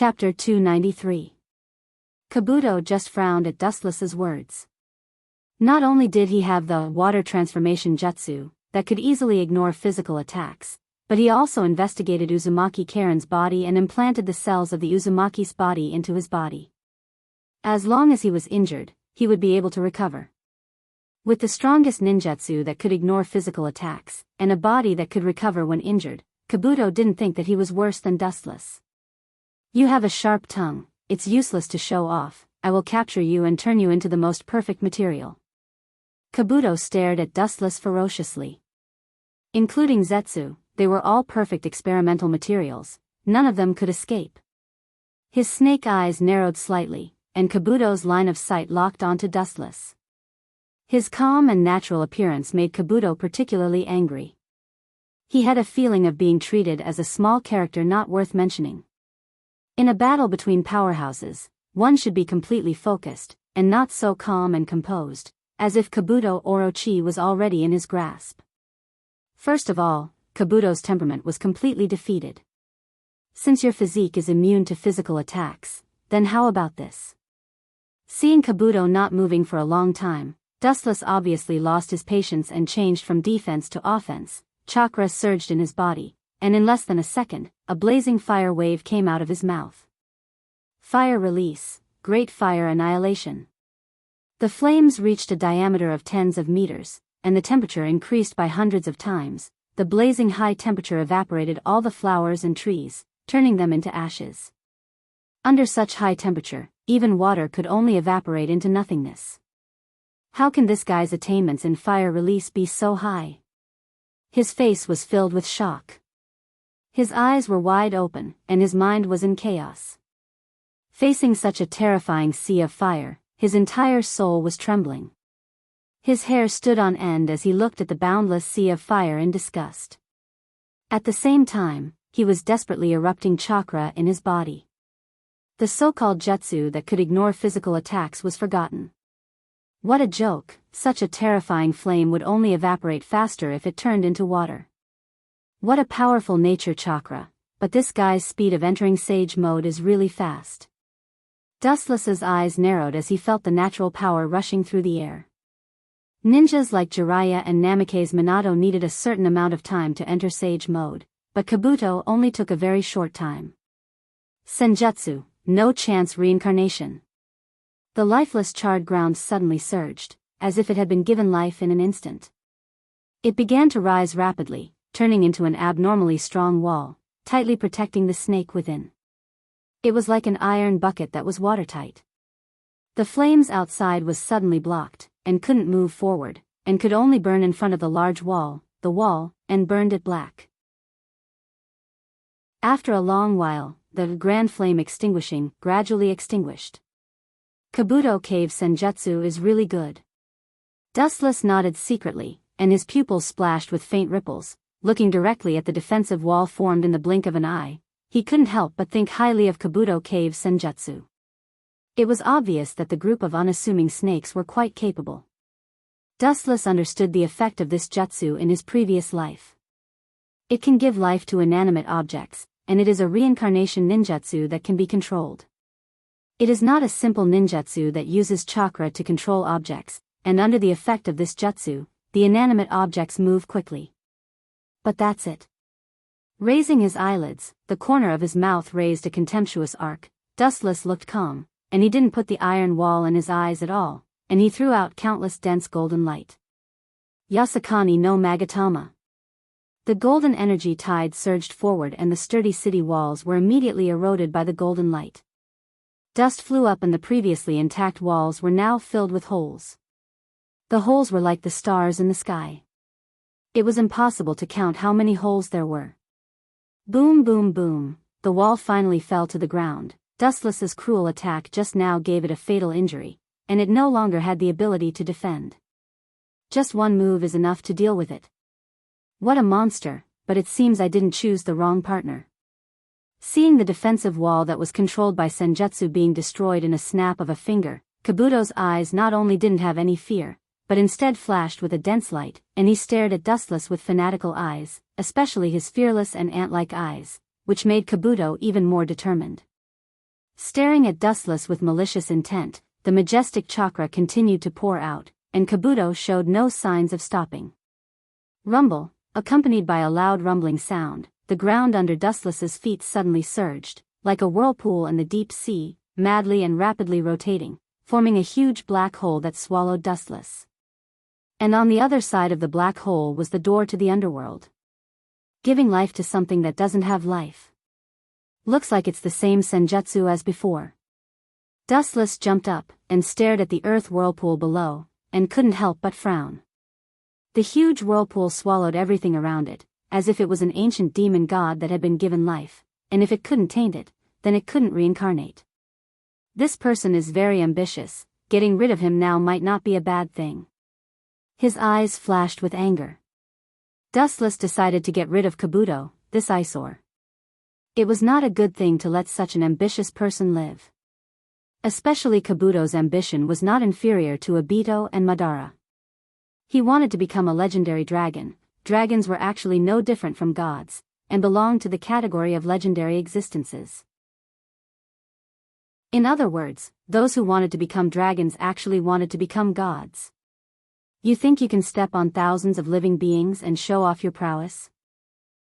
Chapter 293. Kabuto just frowned at Dustless's words. Not only did he have the water transformation jutsu that could easily ignore physical attacks, but he also investigated Uzumaki Karen's body and implanted the cells of the Uzumaki's body into his body. As long as he was injured, he would be able to recover. With the strongest ninjutsu that could ignore physical attacks, and a body that could recover when injured, Kabuto didn't think that he was worse than Dustless. You have a sharp tongue, it's useless to show off, I will capture you and turn you into the most perfect material. Kabuto stared at Dustless ferociously. Including Zetsu, they were all perfect experimental materials, none of them could escape. His snake eyes narrowed slightly, and Kabuto's line of sight locked onto Dustless. His calm and natural appearance made Kabuto particularly angry. He had a feeling of being treated as a small character not worth mentioning. In a battle between powerhouses, one should be completely focused, and not so calm and composed, as if Kabuto Orochi was already in his grasp. First of all, Kabuto's temperament was completely defeated. Since your physique is immune to physical attacks, then how about this? Seeing Kabuto not moving for a long time, Dustless obviously lost his patience and changed from defense to offense. Chakra surged in his body, and in less than a second, a blazing fire wave came out of his mouth. Fire release, great fire annihilation. The flames reached a diameter of tens of meters, and the temperature increased by hundreds of times. The blazing high temperature evaporated all the flowers and trees, turning them into ashes. Under such high temperature, even water could only evaporate into nothingness. How can this guy's attainments in fire release be so high? His face was filled with shock. His eyes were wide open, and his mind was in chaos. Facing such a terrifying sea of fire, his entire soul was trembling. His hair stood on end as he looked at the boundless sea of fire in disgust. At the same time, he was desperately erupting chakra in his body. The so-called jutsu that could ignore physical attacks was forgotten. What a joke, such a terrifying flame would only evaporate faster if it turned into water. What a powerful nature chakra, but this guy's speed of entering sage mode is really fast. Dustless's eyes narrowed as he felt the natural power rushing through the air. Ninjas like Jiraiya and Namake's Minato needed a certain amount of time to enter sage mode, but Kabuto only took a very short time. Senjutsu, no chance reincarnation. The lifeless charred ground suddenly surged, as if it had been given life in an instant. It began to rise rapidly, turning into an abnormally strong wall, tightly protecting the snake within. It was like an iron bucket that was watertight. The flames outside was suddenly blocked, and couldn't move forward, and could only burn in front of the large wall, and burned it black. After a long while, the grand flame gradually extinguished. Kabuto Cave Senjutsu is really good. Dustless nodded secretly, and his pupils splashed with faint ripples, looking directly at the defensive wall formed in the blink of an eye. He couldn't help but think highly of Kabuto Cave Senjutsu. It was obvious that the group of unassuming snakes were quite capable. Dustless understood the effect of this jutsu in his previous life. It can give life to inanimate objects, and it is a reincarnation ninjutsu that can be controlled. It is not a simple ninjutsu that uses chakra to control objects, and under the effect of this jutsu, the inanimate objects move quickly. But that's it. Raising his eyelids, the corner of his mouth raised a contemptuous arc. Dustless looked calm, and he didn't put the iron wall in his eyes at all, and he threw out countless dense golden light. Yasakani no Magatama. The golden energy tide surged forward and the sturdy city walls were immediately eroded by the golden light. Dust flew up and the previously intact walls were now filled with holes. The holes were like the stars in the sky. It was impossible to count how many holes there were. Boom boom boom, the wall finally fell to the ground. Dustless's cruel attack just now gave it a fatal injury, and it no longer had the ability to defend. Just one move is enough to deal with it. What a monster, but it seems I didn't choose the wrong partner. Seeing the defensive wall that was controlled by Senjutsu being destroyed in a snap of a finger, Kabuto's eyes not only didn't have any fear, but instead flashed with a dense light, and he stared at Dustless with fanatical eyes, especially his fearless and ant-like eyes, which made Kabuto even more determined. Staring at Dustless with malicious intent, the majestic chakra continued to pour out, and Kabuto showed no signs of stopping. Rumble, accompanied by a loud rumbling sound, the ground under Dustless's feet suddenly surged, like a whirlpool in the deep sea, madly and rapidly rotating, forming a huge black hole that swallowed Dustless. And on the other side of the black hole was the door to the underworld. Giving life to something that doesn't have life. Looks like it's the same senjutsu as before. Dustless jumped up and stared at the earth whirlpool below, and couldn't help but frown. The huge whirlpool swallowed everything around it, as if it was an ancient demon god that had been given life, and if it couldn't taint it, then it couldn't reincarnate. This person is very ambitious, getting rid of him now might not be a bad thing. His eyes flashed with anger. Dustless decided to get rid of Kabuto, this eyesore. It was not a good thing to let such an ambitious person live. Especially Kabuto's ambition was not inferior to Obito and Madara. He wanted to become a legendary dragon. Dragons were actually no different from gods, and belonged to the category of legendary existences. In other words, those who wanted to become dragons actually wanted to become gods. You think you can step on thousands of living beings and show off your prowess?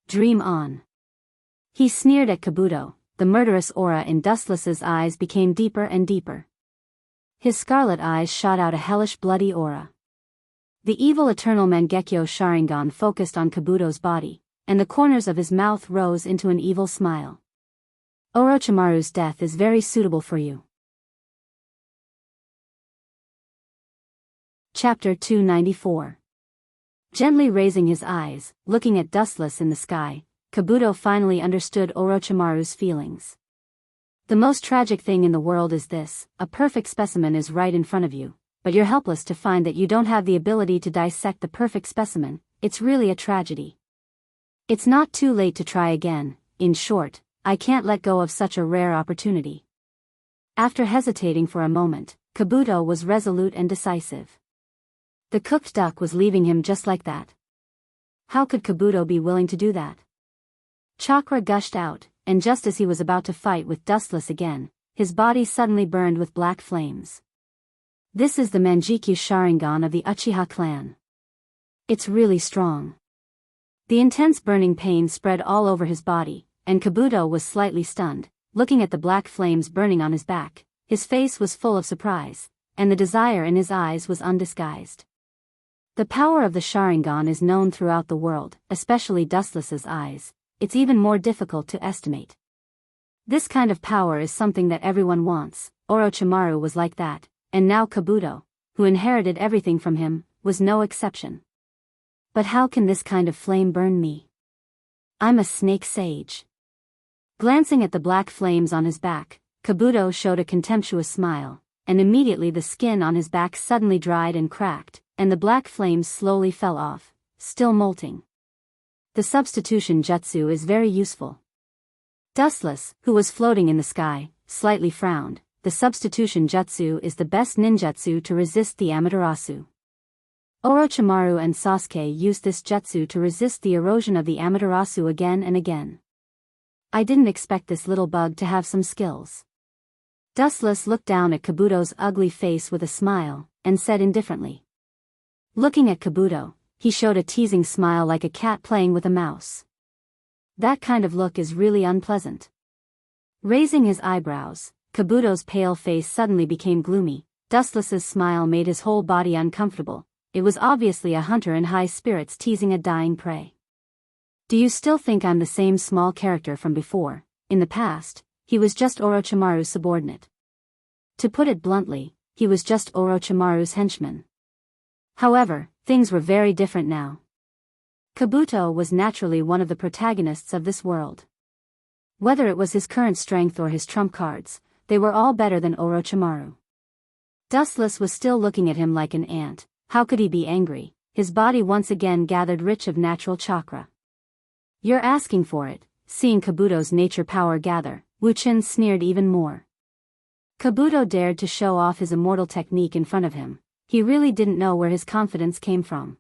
Dream on. He sneered at Kabuto. The murderous aura in Dustless's eyes became deeper and deeper. His scarlet eyes shot out a hellish bloody aura. The evil eternal Mangekyo Sharingan focused on Kabuto's body, and the corners of his mouth rose into an evil smile. Orochimaru's death is very suitable for you. Chapter 294. Gently raising his eyes, looking at Dustless in the sky, Kabuto finally understood Orochimaru's feelings. The most tragic thing in the world is this: a perfect specimen is right in front of you, but you're helpless to find that you don't have the ability to dissect the perfect specimen. It's really a tragedy. It's not too late to try again. In short, I can't let go of such a rare opportunity. After hesitating for a moment, Kabuto was resolute and decisive. The cooked duck was leaving him just like that. How could Kabuto be willing to do that? Chakra gushed out, and just as he was about to fight with Dustless again, his body suddenly burned with black flames. This is the Mangekyo Sharingan of the Uchiha clan. It's really strong. The intense burning pain spread all over his body, and Kabuto was slightly stunned, looking at the black flames burning on his back. His face was full of surprise, and the desire in his eyes was undisguised. The power of the Sharingan is known throughout the world, especially Dustless's eyes. It's even more difficult to estimate. This kind of power is something that everyone wants. Orochimaru was like that, and now Kabuto, who inherited everything from him, was no exception. But how can this kind of flame burn me? I'm a snake sage. Glancing at the black flames on his back, Kabuto showed a contemptuous smile, and immediately the skin on his back suddenly dried and cracked, and the black flames slowly fell off, still molting. The substitution jutsu is very useful. Dustless, who was floating in the sky, slightly frowned. The substitution jutsu is the best ninjutsu to resist the Amaterasu. Orochimaru and Sasuke used this jutsu to resist the erosion of the Amaterasu again and again. I didn't expect this little bug to have some skills. Dustless looked down at Kabuto's ugly face with a smile, and said indifferently. Looking at Kabuto, he showed a teasing smile like a cat playing with a mouse. That kind of look is really unpleasant. Raising his eyebrows, Kabuto's pale face suddenly became gloomy. Dustless's smile made his whole body uncomfortable. It was obviously a hunter in high spirits teasing a dying prey. Do you still think I'm the same small character from before? In the past, he was just Orochimaru's subordinate. To put it bluntly, he was just Orochimaru's henchman. However, things were very different now. Kabuto was naturally one of the protagonists of this world. Whether it was his current strength or his trump cards, they were all better than Orochimaru. Dustless was still looking at him like an ant. How could he be angry? His body once again gathered rich of natural chakra. You're asking for it. Seeing Kabuto's nature power gather, Wuchen sneered even more. Kabuto dared to show off his immortal technique in front of him. He really didn't know where his confidence came from.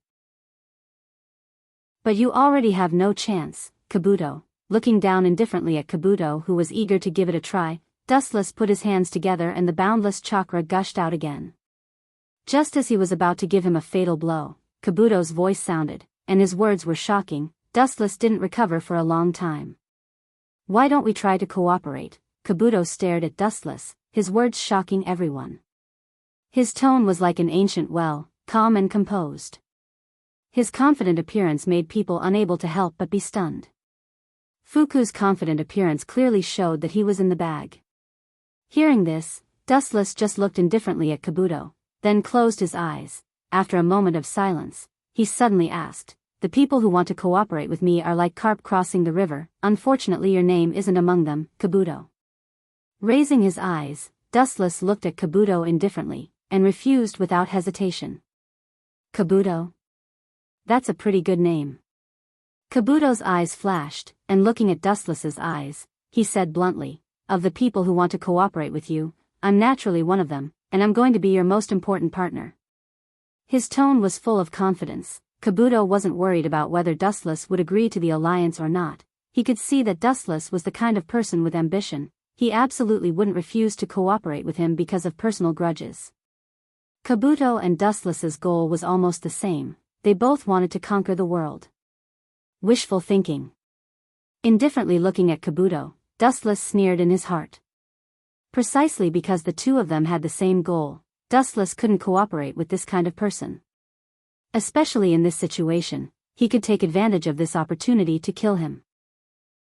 But you already have no chance, Kabuto. Looking down indifferently at Kabuto, who was eager to give it a try, Dustless put his hands together and the boundless chakra gushed out again. Just as he was about to give him a fatal blow, Kabuto's voice sounded, and his words were shocking. Dustless didn't recover for a long time. "Why don't we try to cooperate?" Kabuto stared at Dustless, his words shocking everyone. His tone was like an ancient well, calm and composed. His confident appearance made people unable to help but be stunned. Fuku's confident appearance clearly showed that he was in the bag. Hearing this, Dustless just looked indifferently at Kabuto, then closed his eyes. After a moment of silence, he suddenly asked, "The people who want to cooperate with me are like carp crossing the river. Unfortunately your name isn't among them, Kabuto." Raising his eyes, Dustless looked at Kabuto indifferently, and refused without hesitation. "Kabuto? That's a pretty good name." Kabuto's eyes flashed, and looking at Dustless's eyes, he said bluntly, "Of the people who want to cooperate with you, I'm naturally one of them, and I'm going to be your most important partner." His tone was full of confidence. Kabuto wasn't worried about whether Dustless would agree to the alliance or not. He could see that Dustless was the kind of person with ambition. He absolutely wouldn't refuse to cooperate with him because of personal grudges. Kabuto and Dustless's goal was almost the same. They both wanted to conquer the world. Wishful thinking. Indifferently looking at Kabuto, Dustless sneered in his heart. Precisely because the two of them had the same goal, Dustless couldn't cooperate with this kind of person. Especially in this situation, he could take advantage of this opportunity to kill him.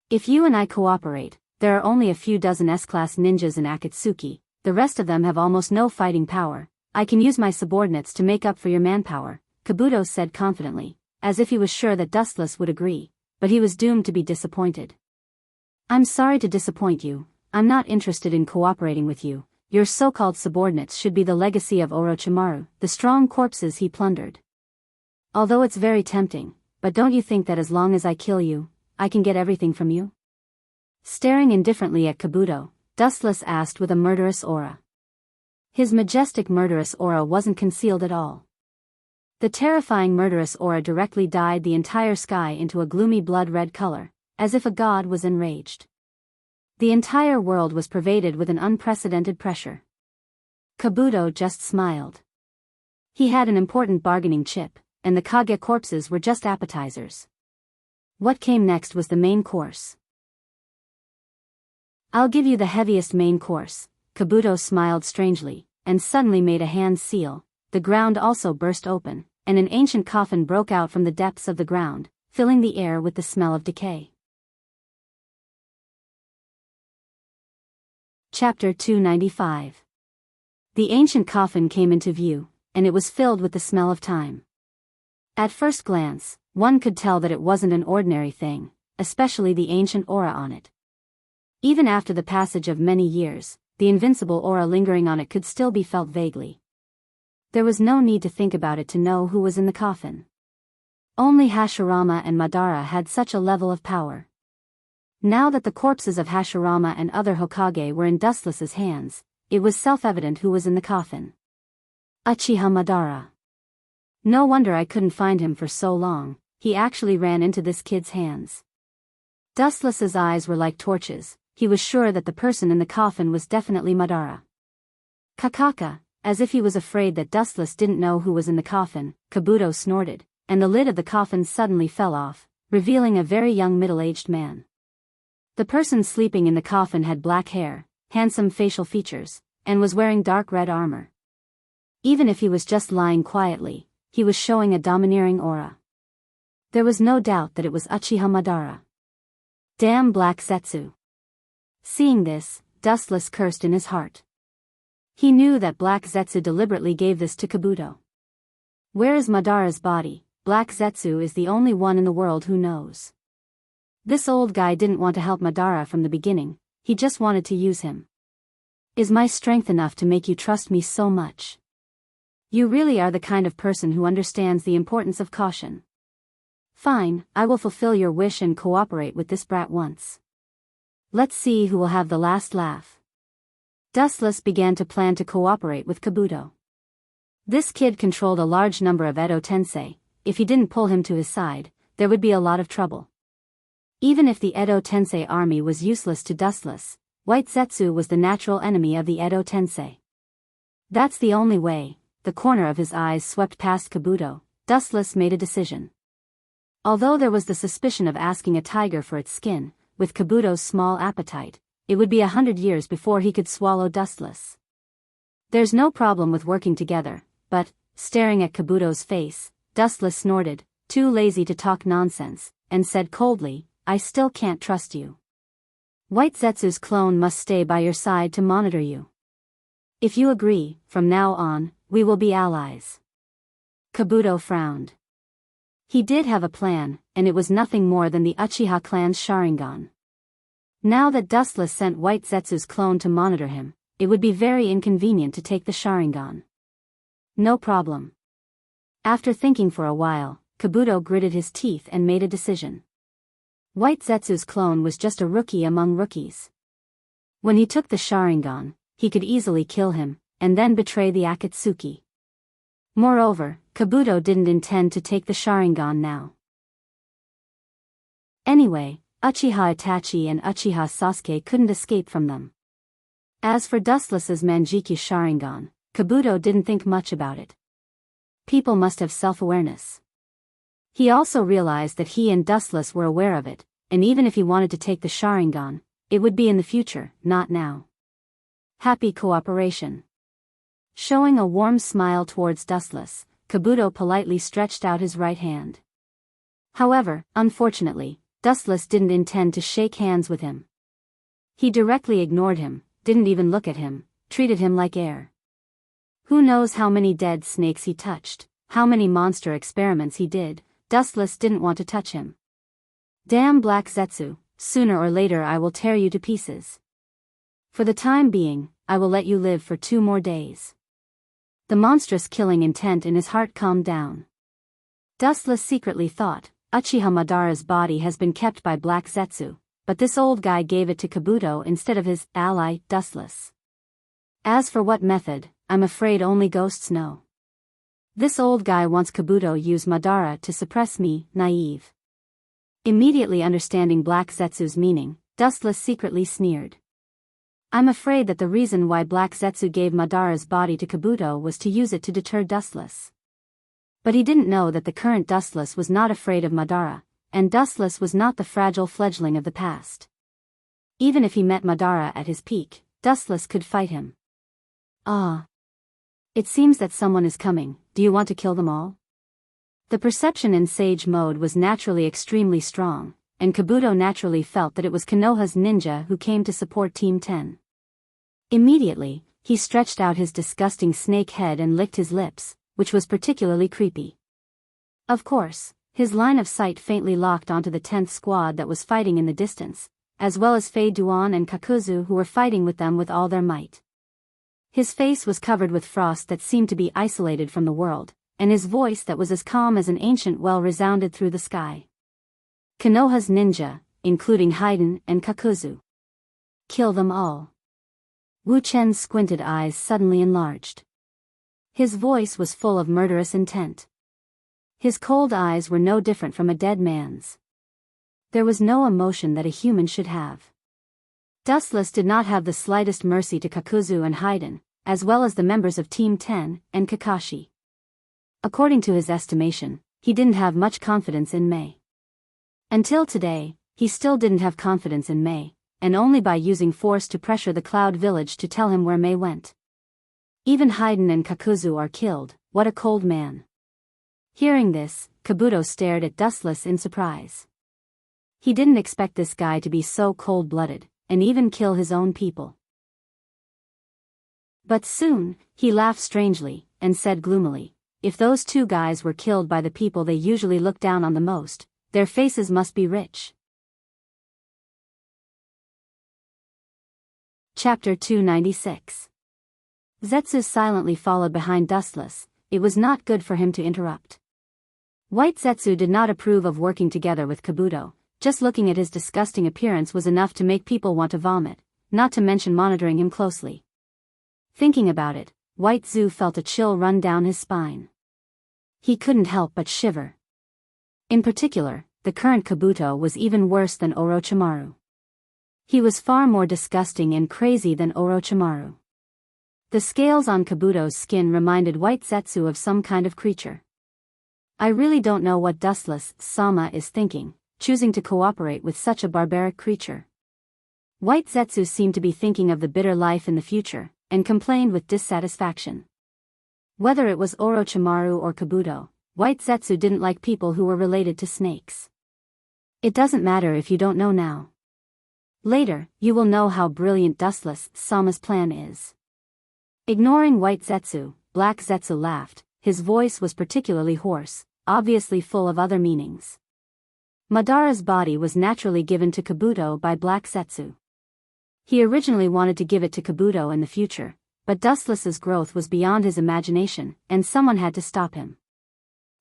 "If you and I cooperate, there are only a few dozen S-class ninjas in Akatsuki, the rest of them have almost no fighting power. I can use my subordinates to make up for your manpower," Kabuto said confidently, as if he was sure that Dustless would agree, but he was doomed to be disappointed. "I'm sorry to disappoint you. I'm not interested in cooperating with you. Your so-called subordinates should be the legacy of Orochimaru, the strong corpses he plundered. Although it's very tempting, but don't you think that as long as I kill you, I can get everything from you?" Staring indifferently at Kabuto, Dustless asked with a murderous aura. His majestic murderous aura wasn't concealed at all. The terrifying murderous aura directly dyed the entire sky into a gloomy blood-red color, as if a god was enraged. The entire world was pervaded with an unprecedented pressure. Kabuto just smiled. He had an important bargaining chip, and the Kage corpses were just appetizers. What came next was the main course. "I'll give you the heaviest main course." Kabuto smiled strangely, and suddenly made a hand seal. The ground also burst open, and an ancient coffin broke out from the depths of the ground, filling the air with the smell of decay. Chapter 295. The ancient coffin came into view, and it was filled with the smell of time. At first glance, one could tell that it wasn't an ordinary thing, especially the ancient aura on it. Even after the passage of many years, the invincible aura lingering on it could still be felt vaguely. There was no need to think about it to know who was in the coffin. Only Hashirama and Madara had such a level of power. Now that the corpses of Hashirama and other Hokage were in Dustless's hands, it was self-evident who was in the coffin. Uchiha Madara. No wonder I couldn't find him for so long. He actually ran into this kid's hands. Dustless's eyes were like torches. He was sure that the person in the coffin was definitely Madara. Kakaka, as if he was afraid that Dustless didn't know who was in the coffin, Kabuto snorted, and the lid of the coffin suddenly fell off, revealing a very young middle-aged man. The person sleeping in the coffin had black hair, handsome facial features, and was wearing dark red armor. Even if he was just lying quietly, he was showing a domineering aura. There was no doubt that it was Uchiha Madara. Damn Black Zetsu. Seeing this, Dustless cursed in his heart. He knew that Black Zetsu deliberately gave this to Kabuto. Where is Madara's body? Black Zetsu is the only one in the world who knows. This old guy didn't want to help Madara from the beginning, he just wanted to use him. Is my strength enough to make you trust me so much? You really are the kind of person who understands the importance of caution. Fine, I will fulfill your wish and cooperate with this brat once. Let's see who will have the last laugh. Dustless began to plan to cooperate with Kabuto. This kid controlled a large number of Edo Tensei. If he didn't pull him to his side, there would be a lot of trouble. Even if the Edo Tensei army was useless to Dustless, White Zetsu was the natural enemy of the Edo Tensei. That's the only way. The corner of his eyes swept past Kabuto. Dustless made a decision. Although there was the suspicion of asking a tiger for its skin, with Kabuto's small appetite, it would be 100 years before he could swallow Dustless. There's no problem with working together, but, staring at Kabuto's face, Dustless snorted, too lazy to talk nonsense, and said coldly, I still can't trust you. White Zetsu's clone must stay by your side to monitor you. If you agree, from now on, we will be allies. Kabuto frowned. He did have a plan, and it was nothing more than the Uchiha clan's Sharingan. Now that Dustless sent White Zetsu's clone to monitor him, it would be very inconvenient to take the Sharingan. No problem. After thinking for a while, Kabuto gritted his teeth and made a decision. White Zetsu's clone was just a rookie among rookies. When he took the Sharingan, he could easily kill him, and then betray the Akatsuki. Moreover, Kabuto didn't intend to take the Sharingan now. Anyway, Uchiha Itachi and Uchiha Sasuke couldn't escape from them. As for Dustless's Manjikyu Sharingan, Kabuto didn't think much about it. People must have self-awareness. He also realized that he and Dustless were aware of it, and even if he wanted to take the Sharingan, it would be in the future, not now. Happy cooperation. Showing a warm smile towards Dustless, Kabuto politely stretched out his right hand. However, unfortunately, Dustless didn't intend to shake hands with him. He directly ignored him, didn't even look at him, treated him like air. Who knows how many dead snakes he touched, how many monster experiments he did. Dustless didn't want to touch him. Damn Black Zetsu, sooner or later I will tear you to pieces. For the time being, I will let you live for 2 more days. The monstrous killing intent in his heart calmed down. Dustless secretly thought, Uchiha Madara's body has been kept by Black Zetsu, but this old guy gave it to Kabuto instead of his ally, Dustless. As for what method, I'm afraid only ghosts know. This old guy wants Kabuto use Madara to suppress me, naive. Immediately understanding Black Zetsu's meaning, Dustless secretly sneered. I'm afraid that the reason why Black Zetsu gave Madara's body to Kabuto was to use it to deter Dustless. But he didn't know that the current Dustless was not afraid of Madara, and Dustless was not the fragile fledgling of the past. Even if he met Madara at his peak, Dustless could fight him. Ah. It seems that someone is coming. Do you want to kill them all? The perception in Sage mode was naturally extremely strong, and Kabuto naturally felt that it was Konoha's ninja who came to support Team 10. Immediately, he stretched out his disgusting snake head and licked his lips, which was particularly creepy. Of course, his line of sight faintly locked onto the 10th squad that was fighting in the distance, as well as Fei Duan and Kakuzu who were fighting with them with all their might. His face was covered with frost that seemed to be isolated from the world, and his voice that was as calm as an ancient well resounded through the sky. Konoha's ninja, including Haiden and Kakuzu. Kill them all. Wu Chen's squinted eyes suddenly enlarged. His voice was full of murderous intent. His cold eyes were no different from a dead man's. There was no emotion that a human should have. Dustless did not have the slightest mercy to Kakuzu and Haiden, as well as the members of Team 10 and Kakashi. According to his estimation, he didn't have much confidence in Mei. Until today, he still didn't have confidence in Mei, and only by using force to pressure the Cloud Village to tell him where Mei went. Even Haiden and Kakuzu are killed. What a cold man. Hearing this, Kabuto stared at Dustless in surprise. He didn't expect this guy to be so cold-blooded, and even kill his own people. But soon, he laughed strangely, and said gloomily, if those 2 guys were killed by the people they usually look down on the most, their faces must be rich. Chapter 296. Zetsu silently followed behind Dustless. It was not good for him to interrupt. White Zetsu did not approve of working together with Kabuto. Just looking at his disgusting appearance was enough to make people want to vomit, not to mention monitoring him closely. Thinking about it, White Zetsu felt a chill run down his spine. He couldn't help but shiver. In particular, the current Kabuto was even worse than Orochimaru. He was far more disgusting and crazy than Orochimaru. The scales on Kabuto's skin reminded White Zetsu of some kind of creature. I really don't know what Dustless Sama is thinking, choosing to cooperate with such a barbaric creature. White Zetsu seemed to be thinking of the bitter life in the future, and complained with dissatisfaction. Whether it was Orochimaru or Kabuto, White Zetsu didn't like people who were related to snakes. It doesn't matter if you don't know now. Later, you will know how brilliant Dustless Sama's plan is. Ignoring White Zetsu, Black Zetsu laughed. His voice was particularly hoarse, obviously full of other meanings. Madara's body was naturally given to Kabuto by Black Zetsu. He originally wanted to give it to Kabuto in the future, but Dustless's growth was beyond his imagination, and someone had to stop him.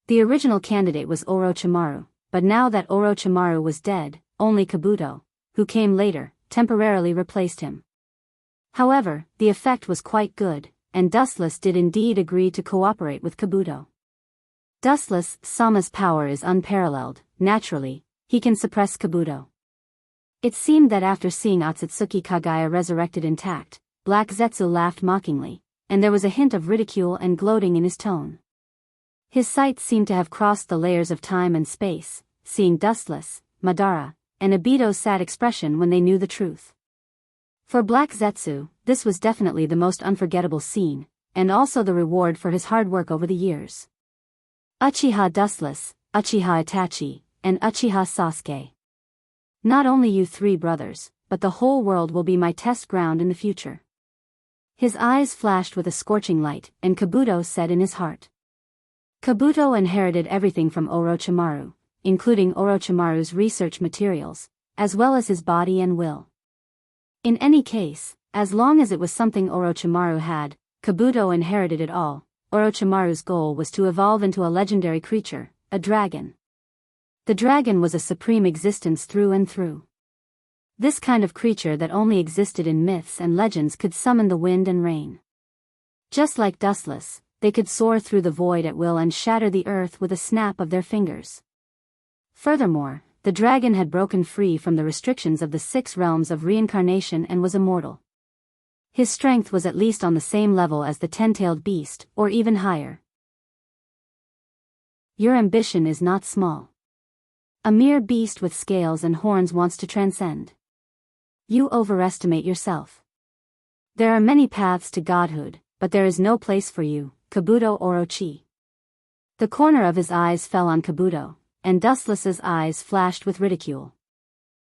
The original candidate was Orochimaru, but now that Orochimaru was dead, only Kabuto, who came later, temporarily replaced him. However, the effect was quite good, and Dustless did indeed agree to cooperate with Kabuto. Dustless Sama's power is unparalleled. Naturally, he can suppress Kabuto. It seemed that after seeing Otsutsuki Kagaya resurrected intact, Black Zetsu laughed mockingly, and there was a hint of ridicule and gloating in his tone. His sight seemed to have crossed the layers of time and space, seeing Dustless, Madara, and Obito's sad expression when they knew the truth. For Black Zetsu, this was definitely the most unforgettable scene, and also the reward for his hard work over the years. Uchiha Dustless, Uchiha Itachi, and Uchiha Sasuke. Not only you three brothers, but the whole world will be my test ground in the future. His eyes flashed with a scorching light, and Kabuto said in his heart. Kabuto inherited everything from Orochimaru, including Orochimaru's research materials, as well as his body and will. In any case, as long as it was something Orochimaru had, Kabuto inherited it all. Orochimaru's goal was to evolve into a legendary creature, a dragon. The dragon was a supreme existence through and through. This kind of creature that only existed in myths and legends could summon the wind and rain. Just like Dustless, they could soar through the void at will and shatter the earth with a snap of their fingers. Furthermore, the dragon had broken free from the restrictions of the 6 realms of reincarnation and was immortal. His strength was at least on the same level as the 10-tailed beast, or even higher. Your ambition is not small. A mere beast with scales and horns wants to transcend. You overestimate yourself. There are many paths to godhood, but there is no place for you, Kabuto Orochi. The corner of his eyes fell on Kabuto, and Dustless's eyes flashed with ridicule.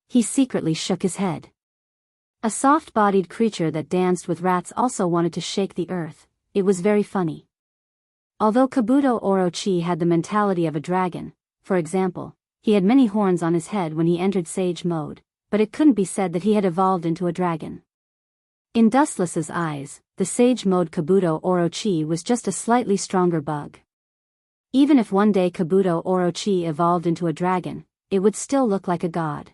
He secretly shook his head. A soft-bodied creature that danced with rats also wanted to shake the earth. It was very funny. Although Kabuto Orochi had the mentality of a dragon, for example, he had many horns on his head when he entered Sage mode, but it couldn't be said that he had evolved into a dragon. In Dustless's eyes, the Sage mode Kabuto Orochi was just a slightly stronger bug. Even if one day Kabuto Orochi evolved into a dragon, it would still look like a god.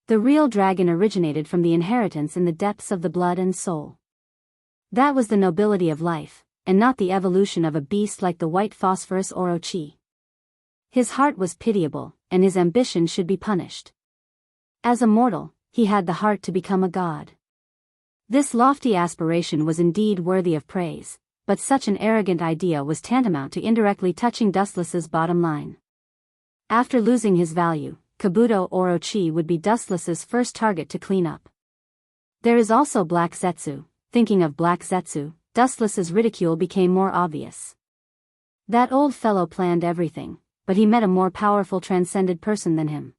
The real dragon originated from the inheritance in the depths of the blood and soul. That was the nobility of life, and not the evolution of a beast like the white phosphorus Orochi. His heart was pitiable, and his ambition should be punished. As a mortal, he had the heart to become a god. This lofty aspiration was indeed worthy of praise, but such an arrogant idea was tantamount to indirectly touching Dustless's bottom line. After losing his value, Kabuto Orochi would be Dustless's first target to clean up. There is also Black Zetsu. Thinking of Black Zetsu, Dustless's ridicule became more obvious. That old fellow planned everything, but he met a more powerful transcended person than him.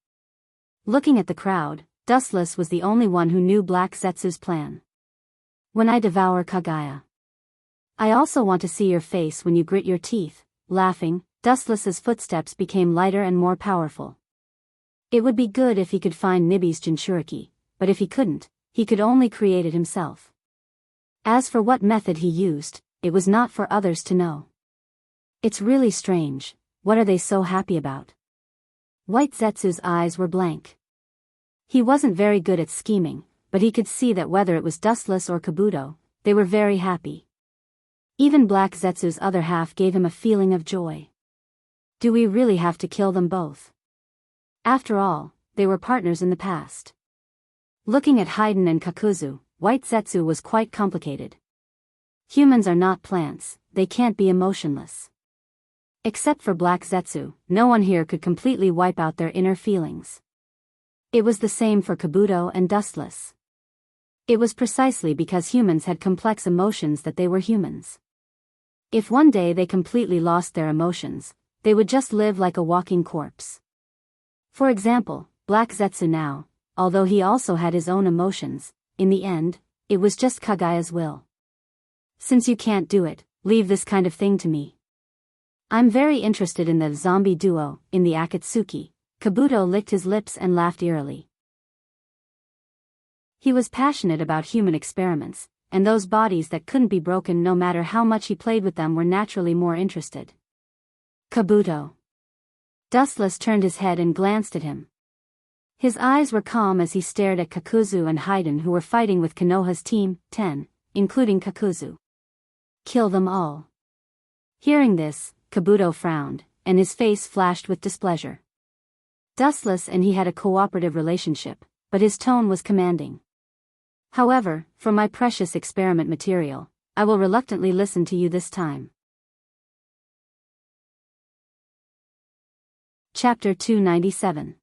Looking at the crowd, Dustless was the only one who knew Black Zetsu's plan. When I devour Kagaya, I also want to see your face when you grit your teeth. Laughing, Dustless's footsteps became lighter and more powerful. It would be good if he could find Nibi's Jinchuriki, but if he couldn't, he could only create it himself. As for what method he used, it was not for others to know. It's really strange, what are they so happy about? White Zetsu's eyes were blank. He wasn't very good at scheming, but he could see that whether it was Dustless or Kabuto, they were very happy. Even Black Zetsu's other half gave him a feeling of joy. Do we really have to kill them both? After all, they were partners in the past. Looking at Haydn and Kakuzu, White Zetsu was quite complicated. Humans are not plants, they can't be emotionless. Except for Black Zetsu, no one here could completely wipe out their inner feelings. It was the same for Kabuto and Dustless. It was precisely because humans had complex emotions that they were humans. If one day they completely lost their emotions, they would just live like a walking corpse. For example, Black Zetsu now, although he also had his own emotions, in the end, it was just Kagaya's will. Since you can't do it, leave this kind of thing to me. I'm very interested in the zombie duo, in the Akatsuki. Kabuto licked his lips and laughed eerily. He was passionate about human experiments, and those bodies that couldn't be broken no matter how much he played with them were naturally more interested. Kabuto. Dustless turned his head and glanced at him. His eyes were calm as he stared at Kakuzu and Haydn, who were fighting with Konoha's team, 10, including Kakuzu. Kill them all. Hearing this, Kabuto frowned, and his face flashed with displeasure. Dustless and he had a cooperative relationship, but his tone was commanding. However, for my precious experiment material, I will reluctantly listen to you this time. Chapter 297.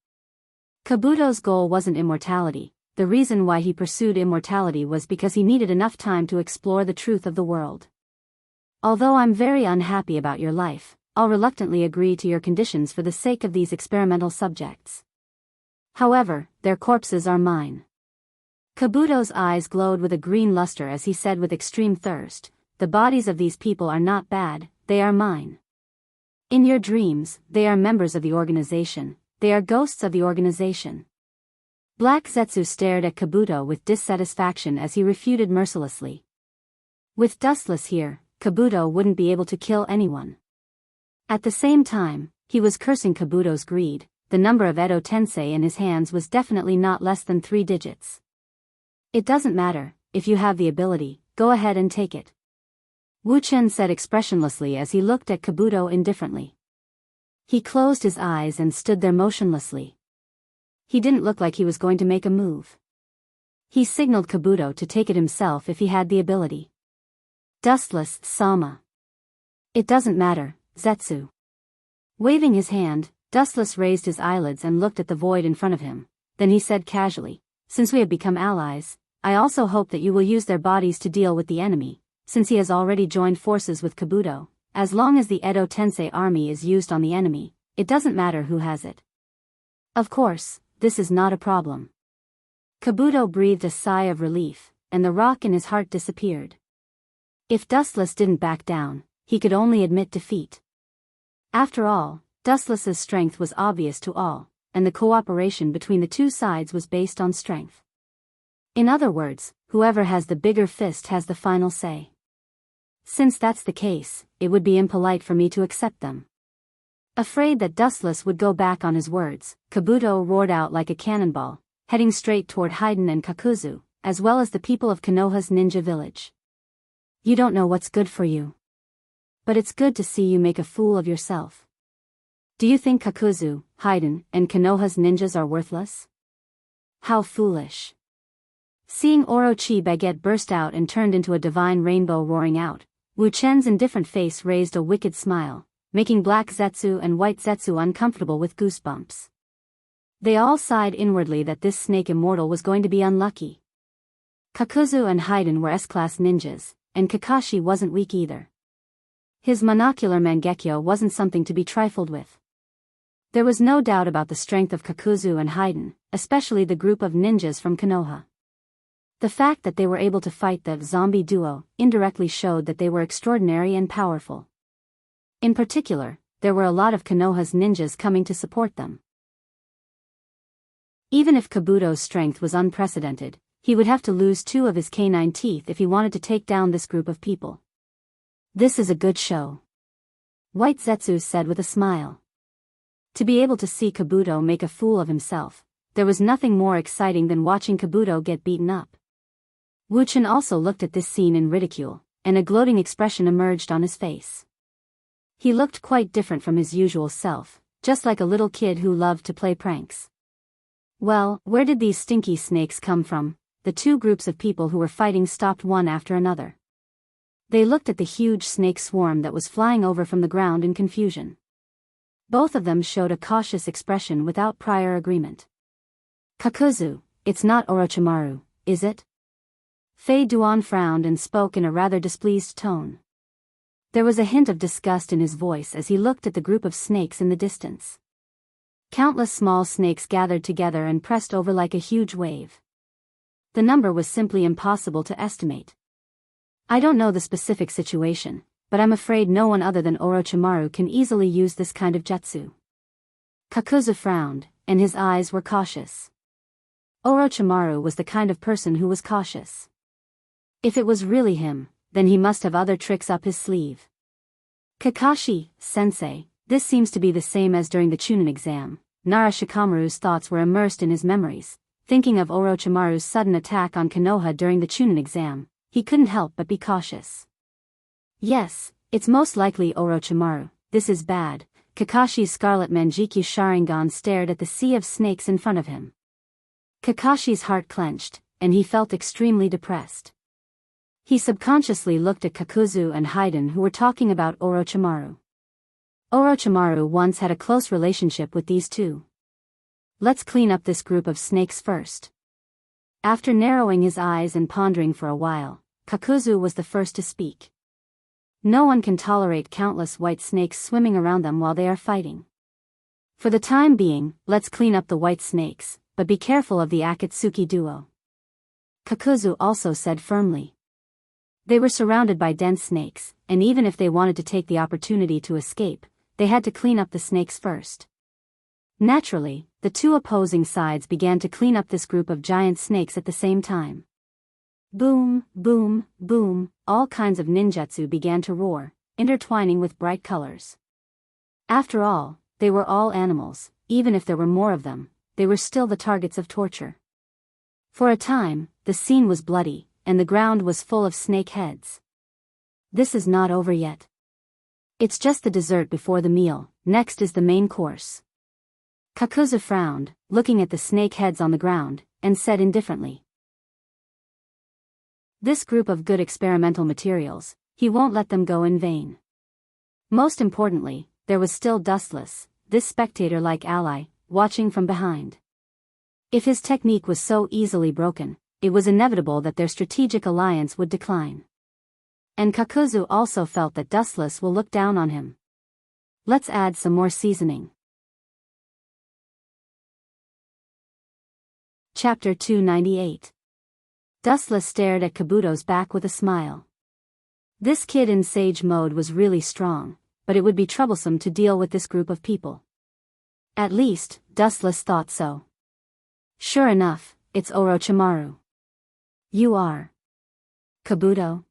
Kabuto's goal wasn't immortality. The reason why he pursued immortality was because he needed enough time to explore the truth of the world. Although I'm very unhappy about your life, I'll reluctantly agree to your conditions for the sake of these experimental subjects. However, their corpses are mine. Kabuto's eyes glowed with a green luster as he said with extreme thirst, the bodies of these people are not bad, they are mine. In your dreams, they are members of the organization, they are ghosts of the organization. Black Zetsu stared at Kabuto with dissatisfaction as he refuted mercilessly. With Dustless here, Kabuto wouldn't be able to kill anyone. At the same time, he was cursing Kabuto's greed. The number of Edo Tensei in his hands was definitely not less than 3 digits. It doesn't matter, if you have the ability, go ahead and take it. Wu Chen said expressionlessly as he looked at Kabuto indifferently. He closed his eyes and stood there motionlessly. He didn't look like he was going to make a move. He signaled Kabuto to take it himself if he had the ability. Dustless, Sama. It doesn't matter, Zetsu. Waving his hand, Dustless raised his eyelids and looked at the void in front of him. Then he said casually, since we have become allies, I also hope that you will use their bodies to deal with the enemy, since he has already joined forces with Kabuto. As long as the Edo Tensei army is used on the enemy, it doesn't matter who has it. Of course, this is not a problem. Kabuto breathed a sigh of relief, and the rock in his heart disappeared. If Dustless didn't back down, he could only admit defeat. After all, Dustless's strength was obvious to all, and the cooperation between the two sides was based on strength. In other words, whoever has the bigger fist has the final say. Since that's the case, it would be impolite for me to accept them. Afraid that Dustless would go back on his words, Kabuto roared out like a cannonball, heading straight toward Haydn and Kakuzu, as well as the people of Konoha's ninja village. You don't know what's good for you. But it's good to see you make a fool of yourself. Do you think Kakuzu, Haydn, and Konoha's ninjas are worthless? How foolish. Seeing Orochi Baguette burst out and turned into a divine rainbow roaring out, Wu Chen's indifferent face raised a wicked smile, making Black Zetsu and White Zetsu uncomfortable with goosebumps. They all sighed inwardly that this snake immortal was going to be unlucky. Kakuzu and Haydn were S-class ninjas, and Kakashi wasn't weak either. His monocular Mangekyo wasn't something to be trifled with. There was no doubt about the strength of Kakuzu and Haydn, especially the group of ninjas from Konoha. The fact that they were able to fight the zombie duo indirectly showed that they were extraordinary and powerful. In particular, there were a lot of Konoha's ninjas coming to support them. Even if Kabuto's strength was unprecedented, he would have to lose 2 of his canine teeth if he wanted to take down this group of people. This is a good show. White Zetsu said with a smile. To be able to see Kabuto make a fool of himself, there was nothing more exciting than watching Kabuto get beaten up. Wu Chen also looked at this scene in ridicule, and a gloating expression emerged on his face. He looked quite different from his usual self, just like a little kid who loved to play pranks. Well, where did these stinky snakes come from? The two groups of people who were fighting stopped one after another. They looked at the huge snake swarm that was flying over from the ground in confusion. Both of them showed a cautious expression without prior agreement. Kakuzu, it's not Orochimaru, is it? Fei Duan frowned and spoke in a rather displeased tone. There was a hint of disgust in his voice as he looked at the group of snakes in the distance. Countless small snakes gathered together and pressed over like a huge wave. The number was simply impossible to estimate. I don't know the specific situation, but I'm afraid no one other than Orochimaru can easily use this kind of jutsu. Kakuzu frowned, and his eyes were cautious. Orochimaru was the kind of person who was cautious. If it was really him, then he must have other tricks up his sleeve. Kakashi-sensei, this seems to be the same as during the Chunin exam. Nara Shikamaru's thoughts were immersed in his memories. Thinking of Orochimaru's sudden attack on Konoha during the Chunin exam, he couldn't help but be cautious. Yes, it's most likely Orochimaru. This is bad. Kakashi's Scarlet Manjiki Sharingan stared at the sea of snakes in front of him. Kakashi's heart clenched, and he felt extremely depressed. He subconsciously looked at Kakuzu and Haiden, who were talking about Orochimaru. Orochimaru once had a close relationship with these two. Let's clean up this group of snakes first. After narrowing his eyes and pondering for a while, Kakuzu was the first to speak. No one can tolerate countless white snakes swimming around them while they are fighting. For the time being, let's clean up the white snakes, but be careful of the Akatsuki duo. Kakuzu also said firmly. They were surrounded by dense snakes, and even if they wanted to take the opportunity to escape, they had to clean up the snakes first. Naturally, the two opposing sides began to clean up this group of giant snakes at the same time. Boom, boom, boom, all kinds of ninjutsu began to roar, intertwining with bright colors. After all, they were all animals. Even if there were more of them, they were still the targets of torture. For a time, the scene was bloody, and the ground was full of snake heads. This is not over yet. It's just the dessert before the meal. Next is the main course. Kakuzu frowned, looking at the snake heads on the ground, and said indifferently. This group of good experimental materials, he won't let them go in vain. Most importantly, there was still Dustless, this spectator-like ally, watching from behind. If his technique was so easily broken, it was inevitable that their strategic alliance would decline. And Kakuzu also felt that Dustless will look down on him. Let's add some more seasoning. Chapter 298. Dustless stared at Kabuto's back with a smile. This kid in Sage mode was really strong, but it would be troublesome to deal with this group of people. At least, Dustless thought so. Sure enough, it's Orochimaru. You are Kabuto?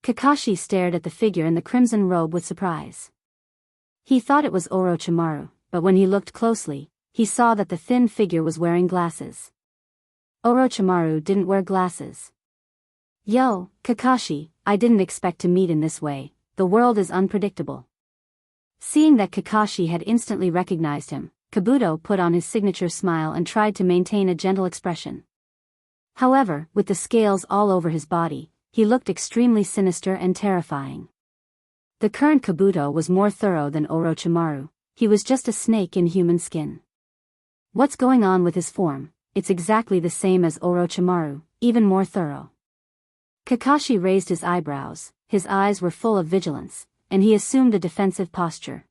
Kakashi stared at the figure in the crimson robe with surprise. He thought it was Orochimaru, but when he looked closely, he saw that the thin figure was wearing glasses. Orochimaru didn't wear glasses. Yo, Kakashi, I didn't expect to meet in this way. The world is unpredictable. Seeing that Kakashi had instantly recognized him, Kabuto put on his signature smile and tried to maintain a gentle expression. However, with the scales all over his body, he looked extremely sinister and terrifying. The current Kabuto was more thorough than Orochimaru. He was just a snake in human skin. What's going on with his form? It's exactly the same as Orochimaru, even more thorough. Kakashi raised his eyebrows, his eyes were full of vigilance, and he assumed a defensive posture.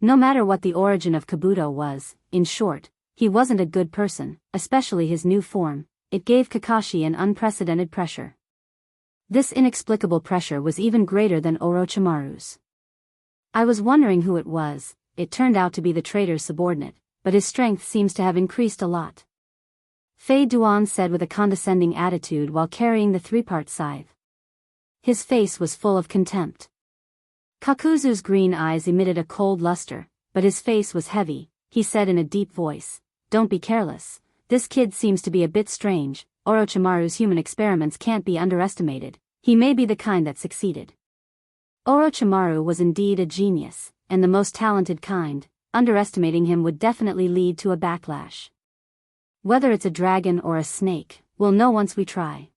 No matter what the origin of Kabuto was, in short, he wasn't a good person, especially his new form. It gave Kakashi an unprecedented pressure. This inexplicable pressure was even greater than Orochimaru's. I was wondering who it was. It turned out to be the traitor's subordinate, but his strength seems to have increased a lot. Fei Duan said with a condescending attitude while carrying the three-part scythe. His face was full of contempt. Kakuzu's green eyes emitted a cold luster, but his face was heavy. He said in a deep voice, "Don't be careless. This kid seems to be a bit strange. Orochimaru's human experiments can't be underestimated. He may be the kind that succeeded." Orochimaru was indeed a genius, and the most talented kind. Underestimating him would definitely lead to a backlash. Whether it's a dragon or a snake, we'll know once we try.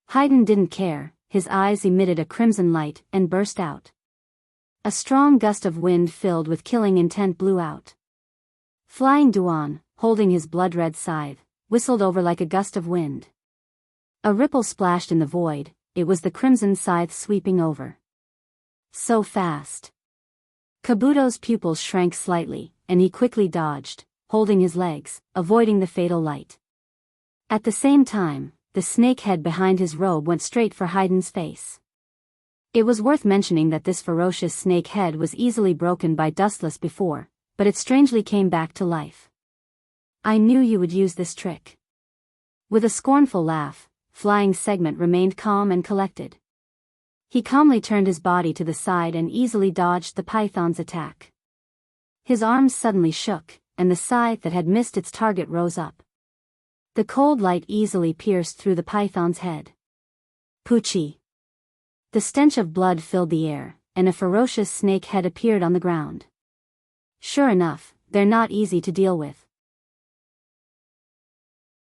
Haydn didn't care, his eyes emitted a crimson light and burst out. A strong gust of wind filled with killing intent blew out. Flying Duan, holding his blood-red scythe, whistled over like a gust of wind. A ripple splashed in the void, it was the crimson scythe sweeping over. So fast. Kabuto's pupils shrank slightly, and he quickly dodged, holding his legs, avoiding the fatal light. At the same time, the snake head behind his robe went straight for Haydn's face. It was worth mentioning that this ferocious snake head was easily broken by Dustless before, but it strangely came back to life. I knew you would use this trick. With a scornful laugh, Flying Segment remained calm and collected. He calmly turned his body to the side and easily dodged the python's attack. His arms suddenly shook, and the scythe that had missed its target rose up. The cold light easily pierced through the python's head. Poochie! The stench of blood filled the air, and a ferocious snake head appeared on the ground. Sure enough, they're not easy to deal with.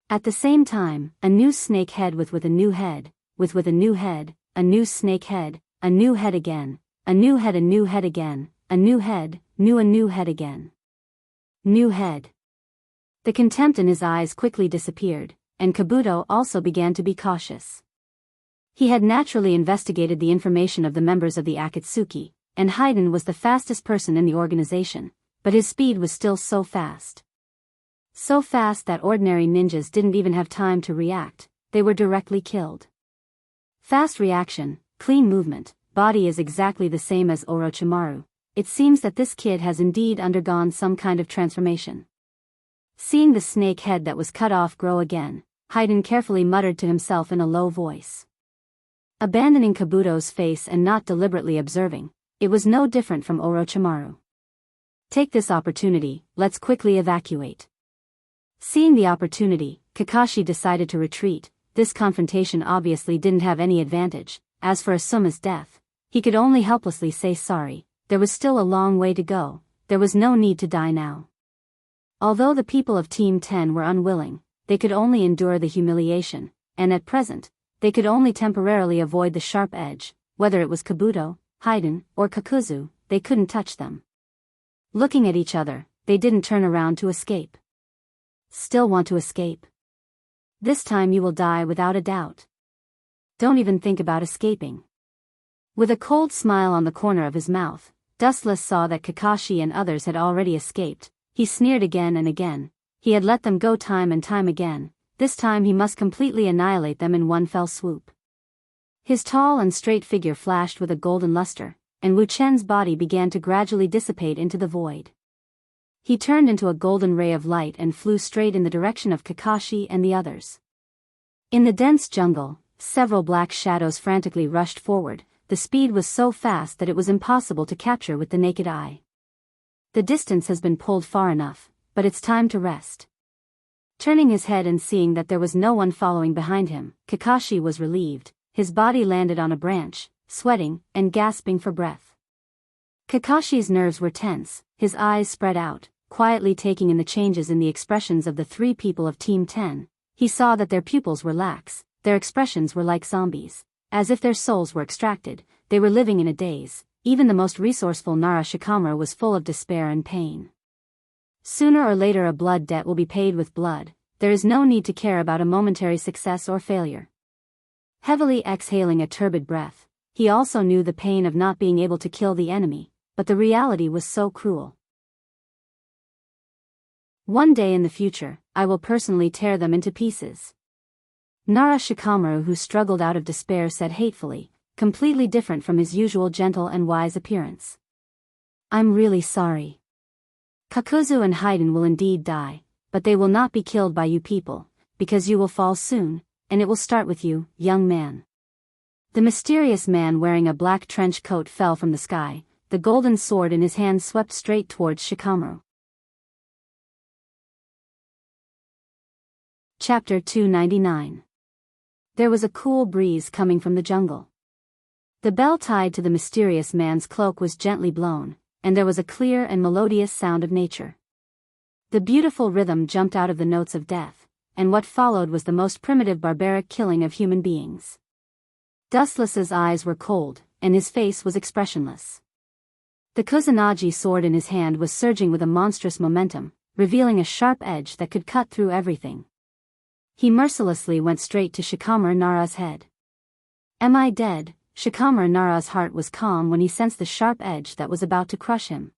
At the same time, a new snake head with a new head, with a new head, a new snake head, a new head again, a new head again, a new head, a new head again. New head. The contempt in his eyes quickly disappeared, and Kabuto also began to be cautious. He had naturally investigated the information of the members of the Akatsuki, and Haydn was the fastest person in the organization, but his speed was still so fast. So fast that ordinary ninjas didn't even have time to react, they were directly killed. Fast reaction, clean movement, body is exactly the same as Orochimaru. It seems that this kid has indeed undergone some kind of transformation. Seeing the snake head that was cut off grow again, Haydn carefully muttered to himself in a low voice. Abandoning Kabuto's face and not deliberately observing, it was no different from Orochimaru. Take this opportunity, let's quickly evacuate. Seeing the opportunity, Kakashi decided to retreat. This confrontation obviously didn't have any advantage. As for Asuma's death, he could only helplessly say sorry. There was still a long way to go, there was no need to die now. Although the people of Team 10 were unwilling, they could only endure the humiliation, and at present, they could only temporarily avoid the sharp edge. Whether it was Kabuto, Haydn, or Kakuzu, they couldn't touch them. Looking at each other, they didn't turn around to escape. Still want to escape? This time you will die without a doubt. Don't even think about escaping. With a cold smile on the corner of his mouth, Dustless saw that Kakashi and others had already escaped. He sneered again and again. He had let them go time and time again. This time he must completely annihilate them in one fell swoop. His tall and straight figure flashed with a golden luster, and Wu Chen's body began to gradually dissipate into the void. He turned into a golden ray of light and flew straight in the direction of Kakashi and the others. In the dense jungle, several black shadows frantically rushed forward. The speed was so fast that it was impossible to capture with the naked eye. The distance has been pulled far enough, but it's time to rest. Turning his head and seeing that there was no one following behind him, Kakashi was relieved. His body landed on a branch, sweating and gasping for breath. Kakashi's nerves were tense, his eyes spread out, quietly taking in the changes in the expressions of the three people of Team 10. He saw that their pupils were lax, their expressions were like zombies. As if their souls were extracted, they were living in a daze. Even the most resourceful Nara Shikamaru was full of despair and pain. Sooner or later a blood debt will be paid with blood. There is no need to care about a momentary success or failure. Heavily exhaling a turbid breath, he also knew the pain of not being able to kill the enemy, but the reality was so cruel. One day in the future, I will personally tear them into pieces. Nara Shikamaru, who struggled out of despair, said hatefully, completely different from his usual gentle and wise appearance. I'm really sorry. Kakuzu and Haydn will indeed die, but they will not be killed by you people, because you will fall soon, and it will start with you, young man. The mysterious man wearing a black trench coat fell from the sky, the golden sword in his hand swept straight towards Shikamaru. Chapter 299. There was a cool breeze coming from the jungle. The bell tied to the mysterious man's cloak was gently blown, and there was a clear and melodious sound of nature. The beautiful rhythm jumped out of the notes of death, and what followed was the most primitive barbaric killing of human beings. Dustless's eyes were cold, and his face was expressionless. The Kusanagi sword in his hand was surging with a monstrous momentum, revealing a sharp edge that could cut through everything. He mercilessly went straight to Shikamaru Nara's head. Am I dead? Shikamaru Nara's heart was calm when he sensed the sharp edge that was about to crush him.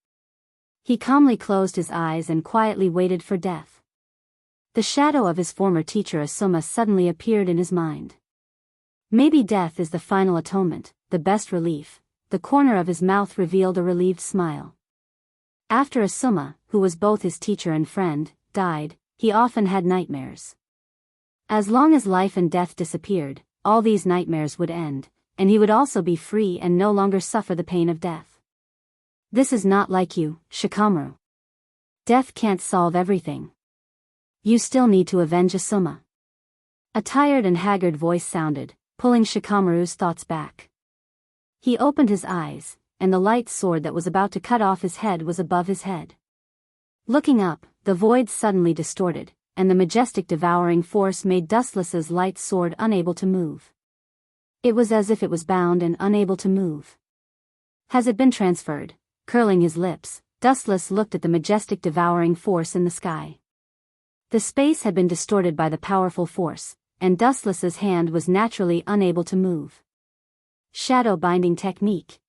He calmly closed his eyes and quietly waited for death. The shadow of his former teacher Asuma suddenly appeared in his mind. Maybe death is the final atonement, the best relief. The corner of his mouth revealed a relieved smile. After Asuma, who was both his teacher and friend, died, he often had nightmares. As long as life and death disappeared, all these nightmares would end, and he would also be free and no longer suffer the pain of death. This is not like you, Shikamaru. Death can't solve everything. You still need to avenge Asuma. A tired and haggard voice sounded, pulling Shikamaru's thoughts back. He opened his eyes, and the light sword that was about to cut off his head was above his head. Looking up, the void suddenly distorted, and the majestic devouring force made Dustless's light sword unable to move. It was as if it was bound and unable to move. Has it been transferred? Curling his lips, Dustless looked at the majestic devouring force in the sky. The space had been distorted by the powerful force, and Dustless's hand was naturally unable to move. Shadow binding technique.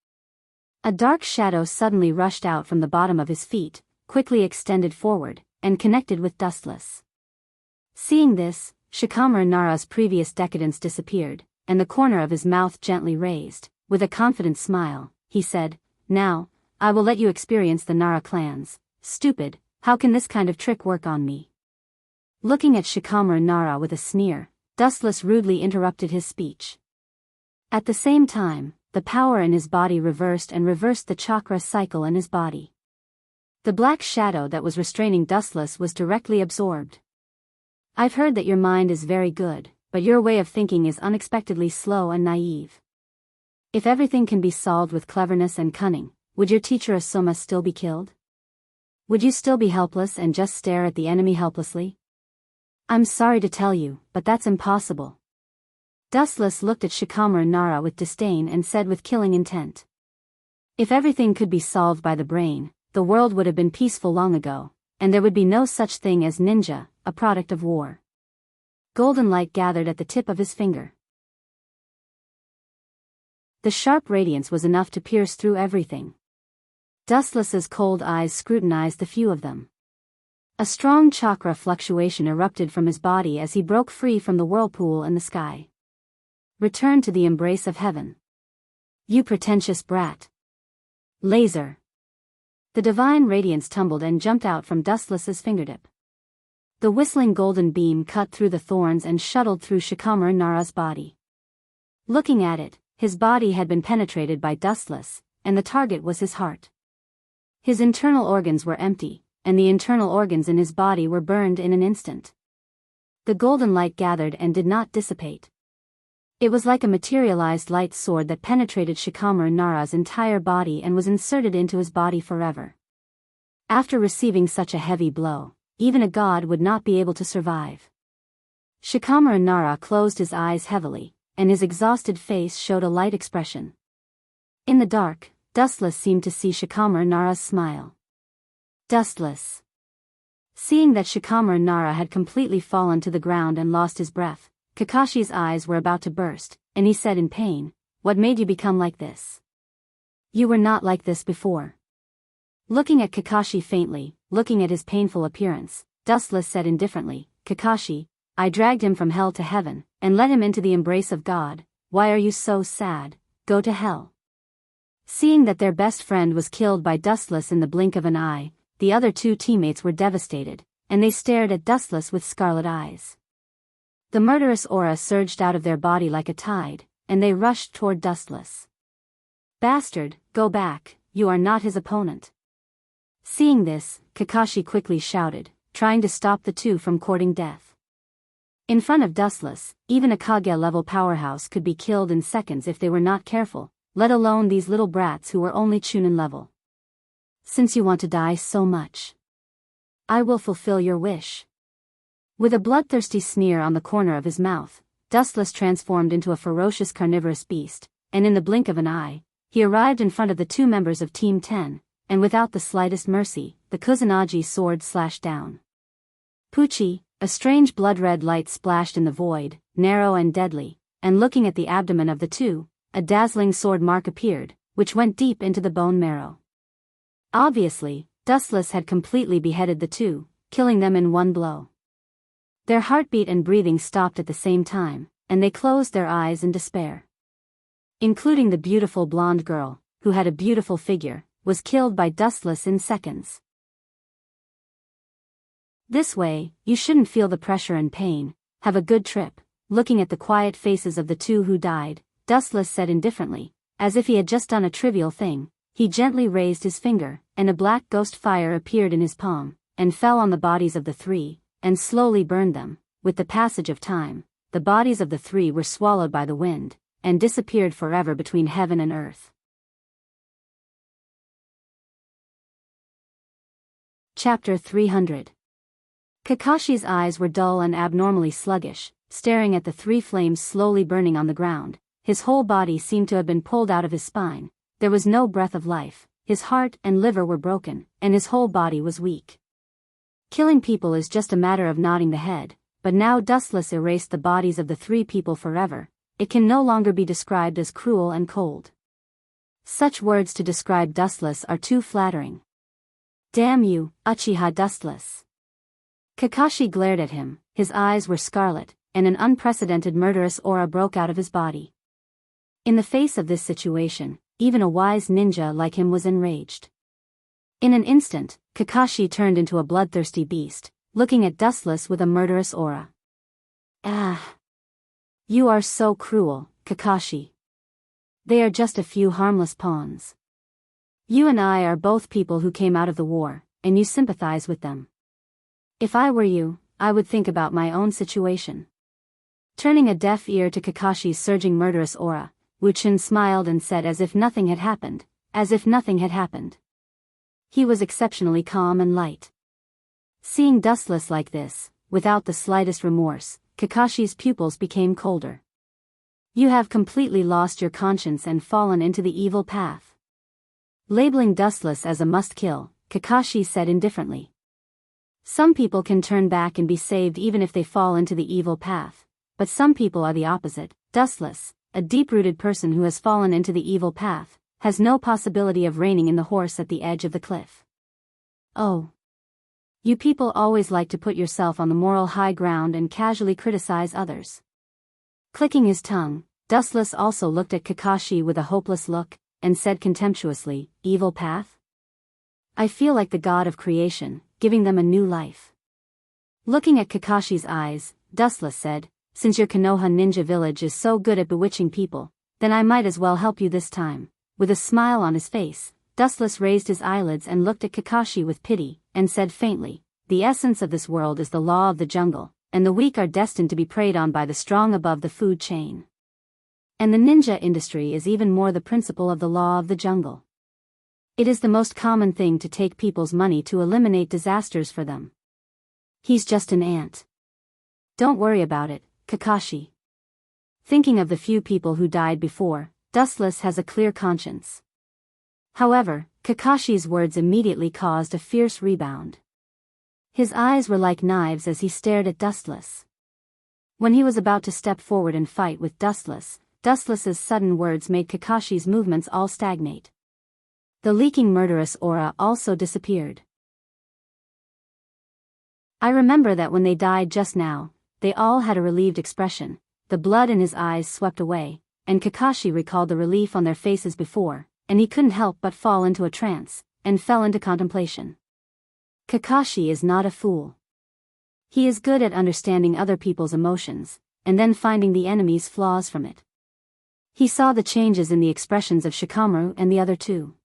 A dark shadow suddenly rushed out from the bottom of his feet, quickly extended forward, and connected with Dustless. Seeing this, Shikamaru Nara's previous decadence disappeared, and the corner of his mouth gently raised. With a confident smile, he said, "Now, I will let you experience the Nara clans. Stupid, how can this kind of trick work on me?" Looking at Shikamaru Nara with a sneer, Dustless rudely interrupted his speech. At the same time, the power in his body reversed the chakra cycle in his body. The black shadow that was restraining Dustless was directly absorbed. I've heard that your mind is very good, but your way of thinking is unexpectedly slow and naive. If everything can be solved with cleverness and cunning, would your teacher Asuma still be killed? Would you still be helpless and just stare at the enemy helplessly? I'm sorry to tell you, but that's impossible. Dustless looked at Shikamaru Nara with disdain and said with killing intent. If everything could be solved by the brain, the world would have been peaceful long ago, and there would be no such thing as ninja, a product of war. Golden light gathered at the tip of his finger. The sharp radiance was enough to pierce through everything. Dustless's cold eyes scrutinized the few of them. A strong chakra fluctuation erupted from his body as he broke free from the whirlpool in the sky. Return to the embrace of heaven. You pretentious brat. Laser. The divine radiance tumbled and jumped out from Dustless's fingertip. The whistling golden beam cut through the thorns and shuttled through Shikamaru Nara's body. Looking at it, his body had been penetrated by Dustless, and the target was his heart. His internal organs were empty, and the internal organs in his body were burned in an instant. The golden light gathered and did not dissipate. It was like a materialized light sword that penetrated Shikamaru Nara's entire body and was inserted into his body forever. After receiving such a heavy blow, even a god would not be able to survive. Shikamaru Nara closed his eyes heavily, and his exhausted face showed a light expression. In the dark, Dustless seemed to see Shikamaru Nara's smile. Dustless. Seeing that Shikamaru Nara had completely fallen to the ground and lost his breath, Kakashi's eyes were about to burst, and he said in pain, "What made you become like this? You were not like this before." Looking at Kakashi faintly, looking at his painful appearance, Dustless said indifferently, "Kakashi, I dragged him from hell to heaven, and led him into the embrace of God. Why are you so sad? Go to hell." Seeing that their best friend was killed by Dustless in the blink of an eye, the other two teammates were devastated, and they stared at Dustless with scarlet eyes. The murderous aura surged out of their body like a tide, and they rushed toward Dustless. "Bastard, go back, you are not his opponent." Seeing this, Kakashi quickly shouted, trying to stop the two from courting death. In front of Dustless, even a Kage-level powerhouse could be killed in seconds if they were not careful, let alone these little brats who were only Chunin level. "Since you want to die so much, I will fulfill your wish. With a bloodthirsty sneer on the corner of his mouth, Dustless transformed into a ferocious carnivorous beast, and in the blink of an eye, he arrived in front of the two members of Team 10, and without the slightest mercy, the Kusanagi sword slashed down. Pucci, a strange blood-red light splashed in the void, narrow and deadly, and looking at the abdomen of the two, a dazzling sword mark appeared, which went deep into the bone marrow. Obviously, Dustless had completely beheaded the two, killing them in one blow. Their heartbeat and breathing stopped at the same time, and they closed their eyes in despair. Including the beautiful blonde girl, who had a beautiful figure, was killed by Dustless in seconds. This way, you shouldn't feel the pressure and pain. Have a good trip. Looking at the quiet faces of the two who died, Dustless said indifferently, as if he had just done a trivial thing. He gently raised his finger, and a black ghost fire appeared in his palm, and fell on the bodies of the three, and slowly burned them. With the passage of time, the bodies of the three were swallowed by the wind, and disappeared forever between heaven and earth. Chapter 300. Kakashi's eyes were dull and abnormally sluggish, staring at the three flames slowly burning on the ground. His whole body seemed to have been pulled out of his spine. There was no breath of life. His heart and liver were broken, and his whole body was weak. Killing people is just a matter of nodding the head, but now Dustless erased the bodies of the three people forever. It can no longer be described as cruel and cold. Such words to describe Dustless are too flattering. Damn you, Uchiha Dustless. Kakashi glared at him, his eyes were scarlet, and an unprecedented murderous aura broke out of his body. In the face of this situation, even a wise ninja like him was enraged. In an instant, Kakashi turned into a bloodthirsty beast, looking at Dustless with a murderous aura. Ah! You are so cruel, Kakashi. They are just a few harmless pawns. You and I are both people who came out of the war, and you sympathize with them. If I were you, I would think about my own situation. Turning a deaf ear to Kakashi's surging murderous aura, Wu-chan smiled and said as if nothing had happened, as if nothing had happened. He was exceptionally calm and light. Seeing Dustless like this, without the slightest remorse, Kakashi's pupils became colder. You have completely lost your conscience and fallen into the evil path. Labeling Dustless as a must-kill, Kakashi said indifferently. Some people can turn back and be saved even if they fall into the evil path, but some people are the opposite. Dustless, a deep-rooted person who has fallen into the evil path, has no possibility of reining in the horse at the edge of the cliff. Oh. You people always like to put yourself on the moral high ground and casually criticize others. Clicking his tongue, Dustless also looked at Kakashi with a hopeless look, and said contemptuously, "Evil path? I feel like the god of creation, giving them a new life." Looking at Kakashi's eyes, Dustless said, "Since your Konoha ninja village is so good at bewitching people, then I might as well help you this time." With a smile on his face, Dustless raised his eyelids and looked at Kakashi with pity, and said faintly, "The essence of this world is the law of the jungle, and the weak are destined to be preyed on by the strong above the food chain. And the ninja industry is even more the principle of the law of the jungle. It is the most common thing to take people's money to eliminate disasters for them. He's just an ant. Don't worry about it, Kakashi." Thinking of the few people who died before, Dustless has a clear conscience. However, Kakashi's words immediately caused a fierce rebound. His eyes were like knives as he stared at Dustless. When he was about to step forward and fight with Dustless's sudden words made Kakashi's movements all stagnate. The leaking murderous aura also disappeared. I remember that when they died just now, they all had a relieved expression. The blood in his eyes swept away, and Kakashi recalled the relief on their faces before, and he couldn't help but fall into a trance, and fell into contemplation. Kakashi is not a fool. He is good at understanding other people's emotions, and then finding the enemy's flaws from it. He saw the changes in the expressions of Shikamaru and the other two.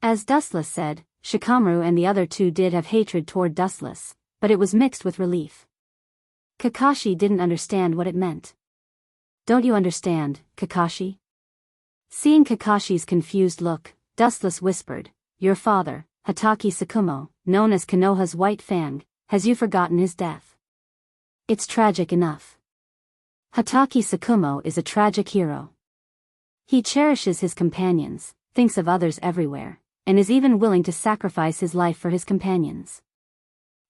As Dustless said, Shikamaru and the other two did have hatred toward Dustless, but it was mixed with relief. Kakashi didn't understand what it meant. "Don't you understand, Kakashi?" Seeing Kakashi's confused look, Dustless whispered, "Your father, Hatake Tsukumo, known as Konoha's White Fang, has you forgotten his death? It's tragic enough. Hatake Tsukumo is a tragic hero. He cherishes his companions, thinks of others everywhere, and is even willing to sacrifice his life for his companions.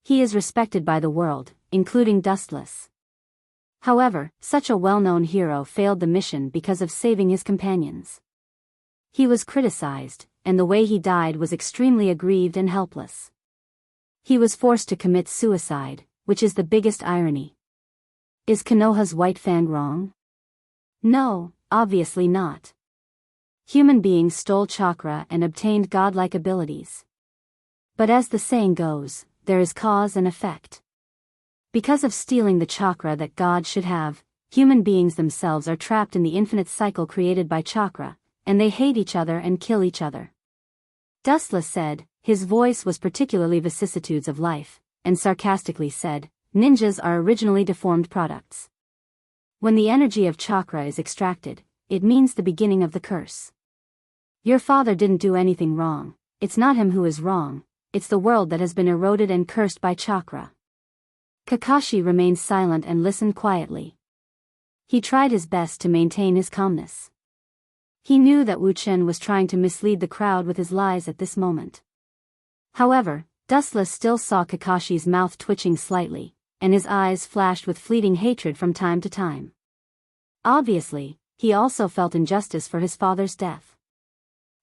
He is respected by the world, including Dustless. However, such a well-known hero failed the mission because of saving his companions. He was criticized, and the way he died was extremely aggrieved and helpless. He was forced to commit suicide, which is the biggest irony. Is Konoha's White Fang wrong? No, obviously not. Human beings stole chakra and obtained godlike abilities. But as the saying goes, there is cause and effect. Because of stealing the chakra that God should have, human beings themselves are trapped in the infinite cycle created by chakra, and they hate each other and kill each other. Dustless said, his voice was particularly vicissitudes of life, and sarcastically said, ninjas are originally deformed products. When the energy of chakra is extracted, it means the beginning of the curse. Your father didn't do anything wrong, it's not him who is wrong, it's the world that has been eroded and cursed by chakra. Kakashi remained silent and listened quietly. He tried his best to maintain his calmness. He knew that Wu Chen was trying to mislead the crowd with his lies at this moment. However, Dustless still saw Kakashi's mouth twitching slightly, and his eyes flashed with fleeting hatred from time to time. Obviously, he also felt injustice for his father's death.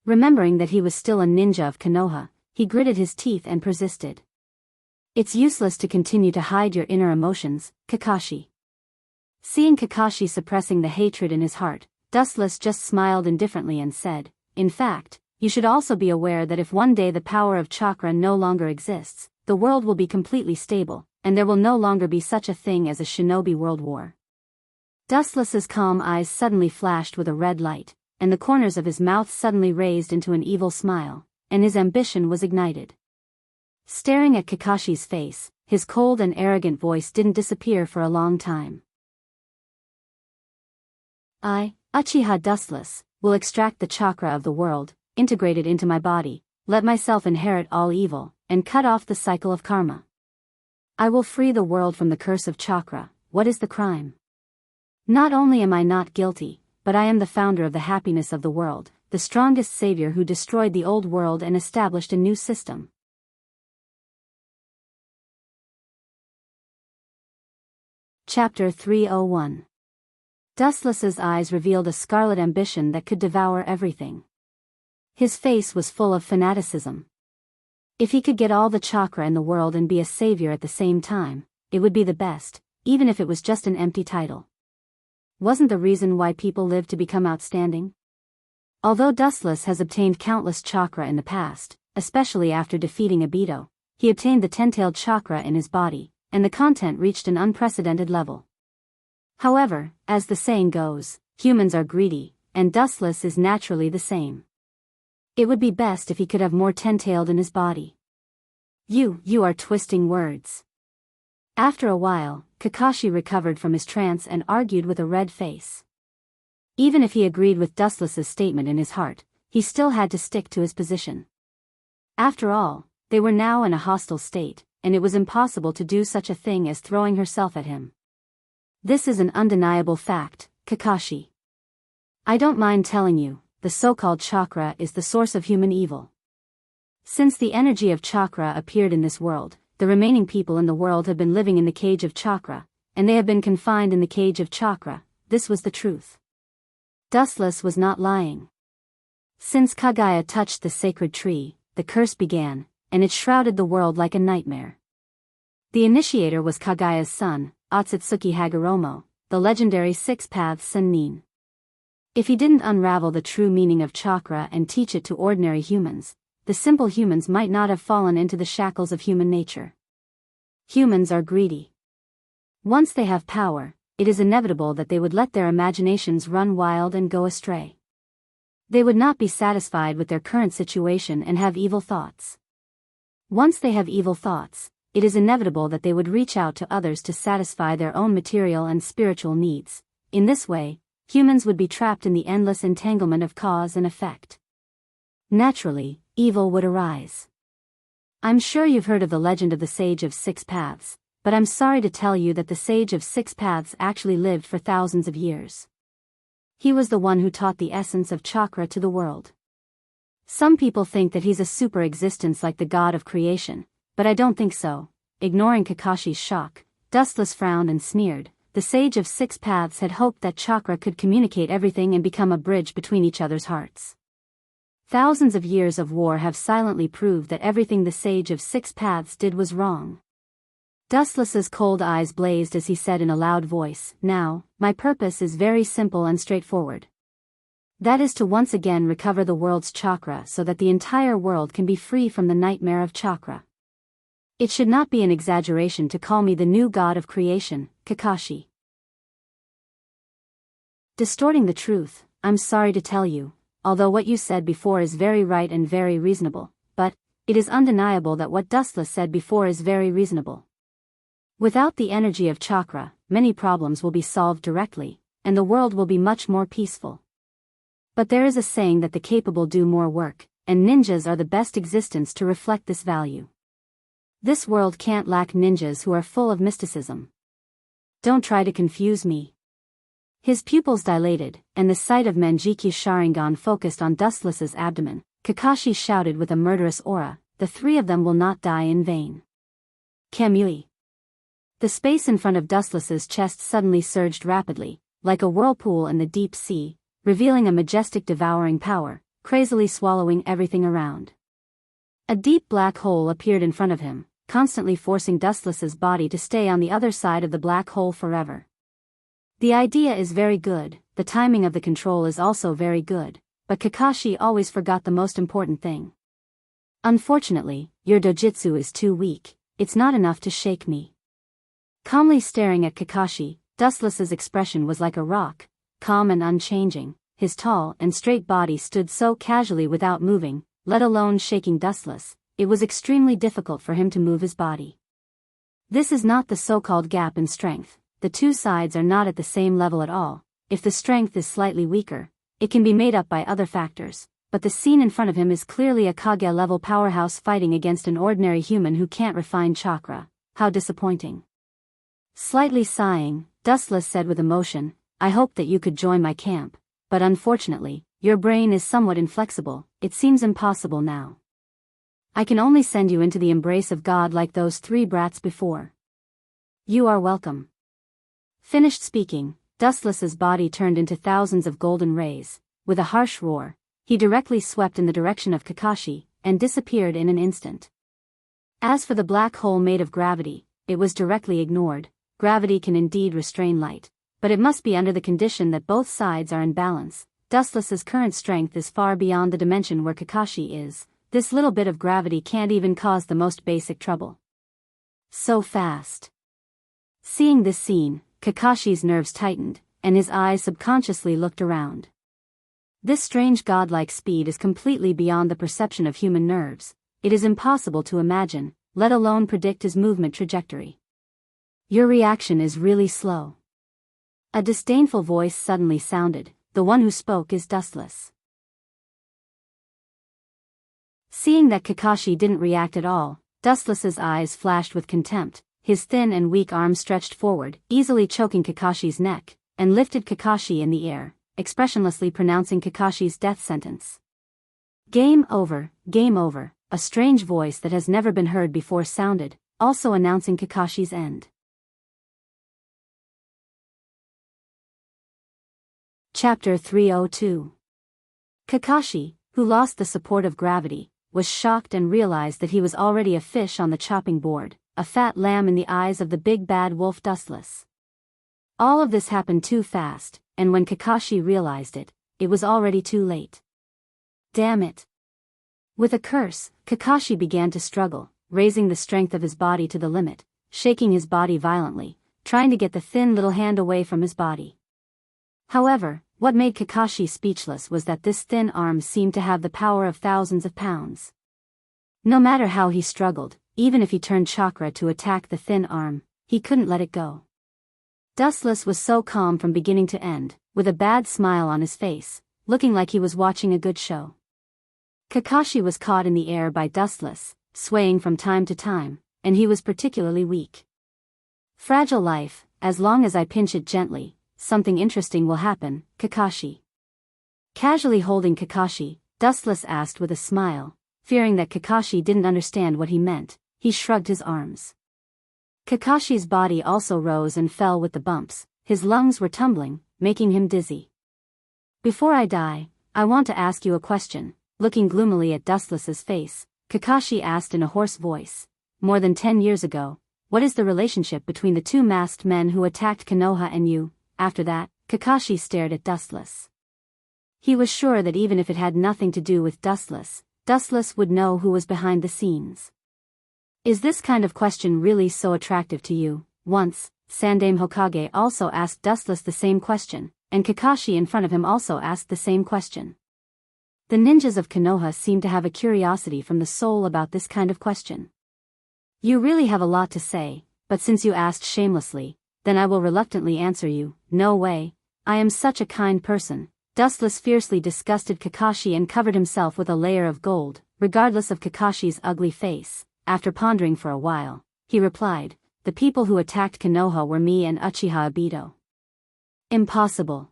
Remembering that he was still a ninja of Konoha, he gritted his teeth and persisted. It's useless to continue to hide your inner emotions, Kakashi. Seeing Kakashi suppressing the hatred in his heart, Dustless just smiled indifferently and said, in fact, you should also be aware that if one day the power of chakra no longer exists, the world will be completely stable, and there will no longer be such a thing as a shinobi world war. Dustless's calm eyes suddenly flashed with a red light, and the corners of his mouth suddenly raised into an evil smile, and his ambition was ignited. Staring at Kakashi's face, his cold and arrogant voice didn't disappear for a long time. I, Uchiha Dustless, will extract the chakra of the world, integrate it into my body, let myself inherit all evil, and cut off the cycle of karma. I will free the world from the curse of chakra. What is the crime? Not only am I not guilty, but I am the founder of the happiness of the world, the strongest savior who destroyed the old world and established a new system. Chapter 301. Dustless's eyes revealed a scarlet ambition that could devour everything. His face was full of fanaticism. If he could get all the chakra in the world and be a savior at the same time, it would be the best, even if it was just an empty title. Wasn't the reason why people live to become outstanding? Although Dustless has obtained countless chakra in the past, especially after defeating Obito, he obtained the ten-tailed chakra in his body, and the content reached an unprecedented level. However, as the saying goes, humans are greedy, and Dustless is naturally the same. It would be best if he could have more ten-tailed in his body. You are twisting words. After a while, Kakashi recovered from his trance and argued with a red face. Even if he agreed with Dustless's statement in his heart, he still had to stick to his position. After all, they were now in a hostile state, and it was impossible to do such a thing as throwing herself at him. This is an undeniable fact, Kakashi. I don't mind telling you, the so-called chakra is the source of human evil. Since the energy of chakra appeared in this world, the remaining people in the world have been living in the cage of chakra, and they have been confined in the cage of chakra. This was the truth. Dustless was not lying. Since Kaguya touched the sacred tree, the curse began, and it shrouded the world like a nightmare. The initiator was Kaguya's son, Otsutsuki Hagoromo, the legendary six-path Sennin. If he didn't unravel the true meaning of chakra and teach it to ordinary humans, the simple humans might not have fallen into the shackles of human nature. Humans are greedy. Once they have power, it is inevitable that they would let their imaginations run wild and go astray. They would not be satisfied with their current situation and have evil thoughts. Once they have evil thoughts, it is inevitable that they would reach out to others to satisfy their own material and spiritual needs. In this way, humans would be trapped in the endless entanglement of cause and effect. Naturally, evil would arise. I'm sure you've heard of the legend of the Sage of Six Paths, but I'm sorry to tell you that the Sage of Six Paths actually lived for thousands of years. He was the one who taught the essence of chakra to the world. Some people think that he's a super existence like the god of creation, but I don't think so. Ignoring Kakashi's shock, Dustless frowned and sneered. The Sage of Six Paths had hoped that chakra could communicate everything and become a bridge between each other's hearts. Thousands of years of war have silently proved that everything the Sage of Six Paths did was wrong. Dustless's cold eyes blazed as he said in a loud voice, "Now, my purpose is very simple and straightforward. That is to once again recover the world's chakra so that the entire world can be free from the nightmare of chakra. It should not be an exaggeration to call me the new god of creation, Kakashi." Distorting the truth, I'm sorry to tell you, although what you said before is very right and very reasonable, but it is undeniable that what Dustless said before is very reasonable. Without the energy of chakra, many problems will be solved directly, and the world will be much more peaceful. But there is a saying that the capable do more work, and ninjas are the best existence to reflect this value. This world can't lack ninjas who are full of mysticism. Don't try to confuse me. His pupils dilated, and the sight of Manjiki's Sharingan focused on Dustless's abdomen. Kakashi shouted with a murderous aura, "The three of them will not die in vain." Kamui. The space in front of Dustless's chest suddenly surged rapidly, like a whirlpool in the deep sea, revealing a majestic devouring power, crazily swallowing everything around. A deep black hole appeared in front of him, constantly forcing Dustless's body to stay on the other side of the black hole forever. The idea is very good, the timing of the control is also very good, but Kakashi always forgot the most important thing. "Unfortunately, your dojutsu is too weak, it's not enough to shake me." Calmly staring at Kakashi, Dustless's expression was like a rock, calm and unchanging. His tall and straight body stood so casually without moving, let alone shaking Dustless. It was extremely difficult for him to move his body. This is not the so-called gap in strength. The two sides are not at the same level at all. If the strength is slightly weaker, it can be made up by other factors, but the scene in front of him is clearly a Kage-level powerhouse fighting against an ordinary human who can't refine chakra. How disappointing. Slightly sighing, Dustless said with emotion, "I hoped that you could join my camp, but unfortunately, your brain is somewhat inflexible. It seems impossible now. I can only send you into the embrace of God like those three brats before." "You are welcome." Finished speaking, Dustless's body turned into thousands of golden rays. With a harsh roar, he directly swept in the direction of Kakashi, and disappeared in an instant. As for the black hole made of gravity, it was directly ignored. Gravity can indeed restrain light, but it must be under the condition that both sides are in balance. Dustless's current strength is far beyond the dimension where Kakashi is. This little bit of gravity can't even cause the most basic trouble. So fast. Seeing this scene, Kakashi's nerves tightened, and his eyes subconsciously looked around. This strange godlike speed is completely beyond the perception of human nerves. It is impossible to imagine, let alone predict his movement trajectory. "Your reaction is really slow." A disdainful voice suddenly sounded. The one who spoke is Dustless. Seeing that Kakashi didn't react at all, Dustless's eyes flashed with contempt. His thin and weak arm stretched forward, easily choking Kakashi's neck, and lifted Kakashi in the air, expressionlessly pronouncing Kakashi's death sentence. Game over, a strange voice that has never been heard before sounded, also announcing Kakashi's end. Chapter 302. Kakashi, who lost the support of gravity, was shocked and realized that he was already a fish on the chopping board, a fat lamb in the eyes of the big bad wolf Dustless. All of this happened too fast, and when Kakashi realized it, it was already too late. Damn it. With a curse, Kakashi began to struggle, raising the strength of his body to the limit, shaking his body violently, trying to get the thin little hand away from his body. However, what made Kakashi speechless was that this thin arm seemed to have the power of thousands of pounds. No matter how he struggled, even if he turned chakra to attack the thin arm, he couldn't let it go. Dustless was so calm from beginning to end, with a bad smile on his face, looking like he was watching a good show. Kakashi was caught in the air by Dustless, swaying from time to time, and he was particularly weak. Fragile life, as long as I pinch it gently, something interesting will happen, Kakashi. Casually holding Kakashi, Dustless asked with a smile, fearing that Kakashi didn't understand what he meant. He shrugged his arms. Kakashi's body also rose and fell with the bumps, his lungs were tumbling, making him dizzy. Before I die, I want to ask you a question. Looking gloomily at Dustless's face, Kakashi asked in a hoarse voice. More than 10 years ago, what is the relationship between the two masked men who attacked Konoha and you? After that, Kakashi stared at Dustless. He was sure that even if it had nothing to do with Dustless, Dustless would know who was behind the scenes. Is this kind of question really so attractive to you? Once, Sandaime Hokage also asked Dustless the same question, and Kakashi in front of him also asked the same question. The ninjas of Konoha seem to have a curiosity from the soul about this kind of question. You really have a lot to say, but since you asked shamelessly, then I will reluctantly answer you. No way, I am such a kind person. Dustless fiercely disgusted Kakashi and covered himself with a layer of gold, regardless of Kakashi's ugly face. After pondering for a while, he replied, the people who attacked Konoha were me and Uchiha Obito. Impossible.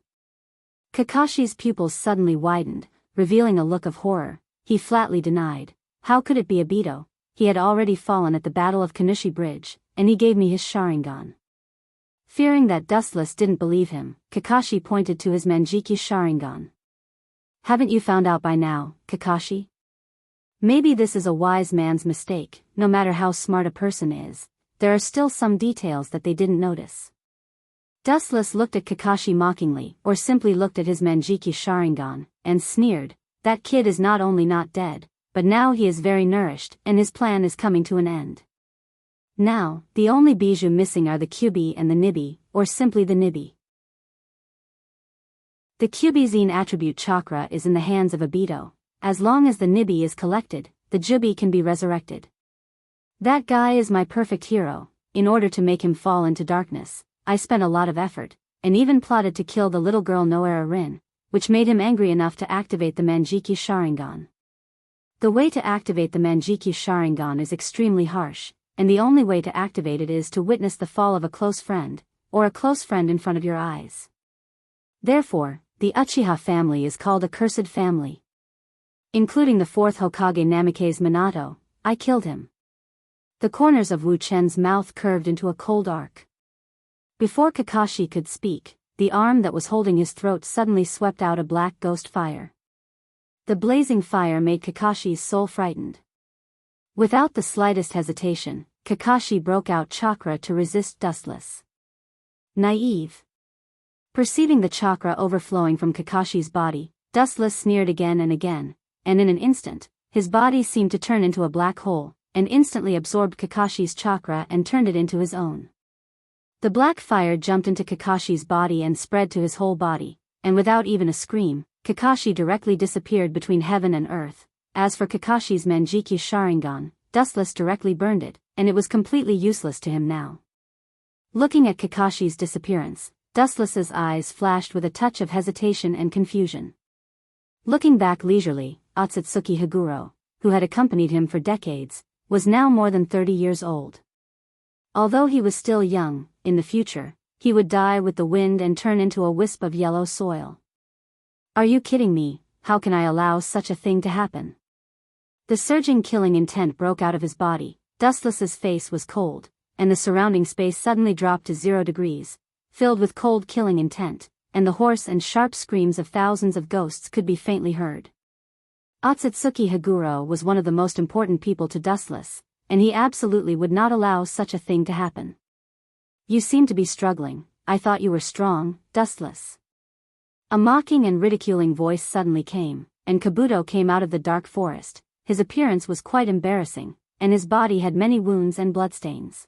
Kakashi's pupils suddenly widened, revealing a look of horror. He flatly denied. How could it be Obito? He had already fallen at the Battle of Kanushi Bridge, and he gave me his Sharingan. Fearing that Dustless didn't believe him, Kakashi pointed to his Manjiki Sharingan. Haven't you found out by now, Kakashi? Maybe this is a wise man's mistake. No matter how smart a person is, there are still some details that they didn't notice. Dustless looked at Kakashi mockingly, or simply looked at his Manjiki Sharingan, and sneered, that kid is not only not dead, but now he is very nourished, and his plan is coming to an end. Now, the only bijou missing are the Kyubi and the Nibi, or simply the Nibi. The Kyubi-Zen attribute chakra is in the hands of Obito. As long as the Nibi is collected, the Jubi can be resurrected. That guy is my perfect hero. In order to make him fall into darkness, I spent a lot of effort, and even plotted to kill the little girl Noera Rin, which made him angry enough to activate the Manjiki Sharingan. The way to activate the Manjiki Sharingan is extremely harsh, and the only way to activate it is to witness the fall of a close friend, or a close friend in front of your eyes. Therefore, the Uchiha family is called a cursed family. Including the fourth Hokage Namikaze Minato, I killed him. The corners of Wu Chen's mouth curved into a cold arc. Before Kakashi could speak, the arm that was holding his throat suddenly swept out a black ghost fire. The blazing fire made Kakashi's soul frightened. Without the slightest hesitation, Kakashi broke out chakra to resist Dustless. Naive. Perceiving the chakra overflowing from Kakashi's body, Dustless sneered again and again, and in an instant, his body seemed to turn into a black hole, and instantly absorbed Kakashi's chakra and turned it into his own. The black fire jumped into Kakashi's body and spread to his whole body, and without even a scream, Kakashi directly disappeared between heaven and earth. As for Kakashi's Manjiki Sharingan, Dustless directly burned it, and it was completely useless to him now. Looking at Kakashi's disappearance, Dustless's eyes flashed with a touch of hesitation and confusion. Looking back leisurely, Otsutsuki Higuro, who had accompanied him for decades, was now more than 30 years old. Although he was still young, in the future, he would die with the wind and turn into a wisp of yellow soil. Are you kidding me? How can I allow such a thing to happen? The surging killing intent broke out of his body. Dustless's face was cold, and the surrounding space suddenly dropped to 0 degrees, filled with cold killing intent, and the hoarse and sharp screams of thousands of ghosts could be faintly heard. Otsutsuki Higuro was one of the most important people to Dustless, and he absolutely would not allow such a thing to happen. You seem to be struggling. I thought you were strong, Dustless. A mocking and ridiculing voice suddenly came, and Kabuto came out of the dark forest. His appearance was quite embarrassing, and his body had many wounds and bloodstains.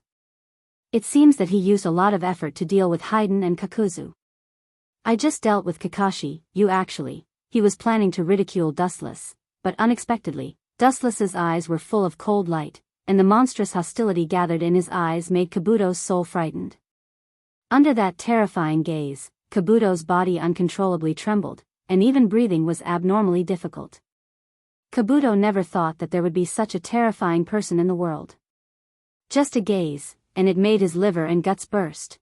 It seems that he used a lot of effort to deal with Haiden and Kakuzu. I just dealt with Kakashi. He was planning to ridicule Dustless, but unexpectedly, Dustless's eyes were full of cold light, and the monstrous hostility gathered in his eyes made Kabuto's soul frightened. Under that terrifying gaze, Kabuto's body uncontrollably trembled, and even breathing was abnormally difficult. Kabuto never thought that there would be such a terrifying person in the world. Just a gaze, and it made his liver and guts burst.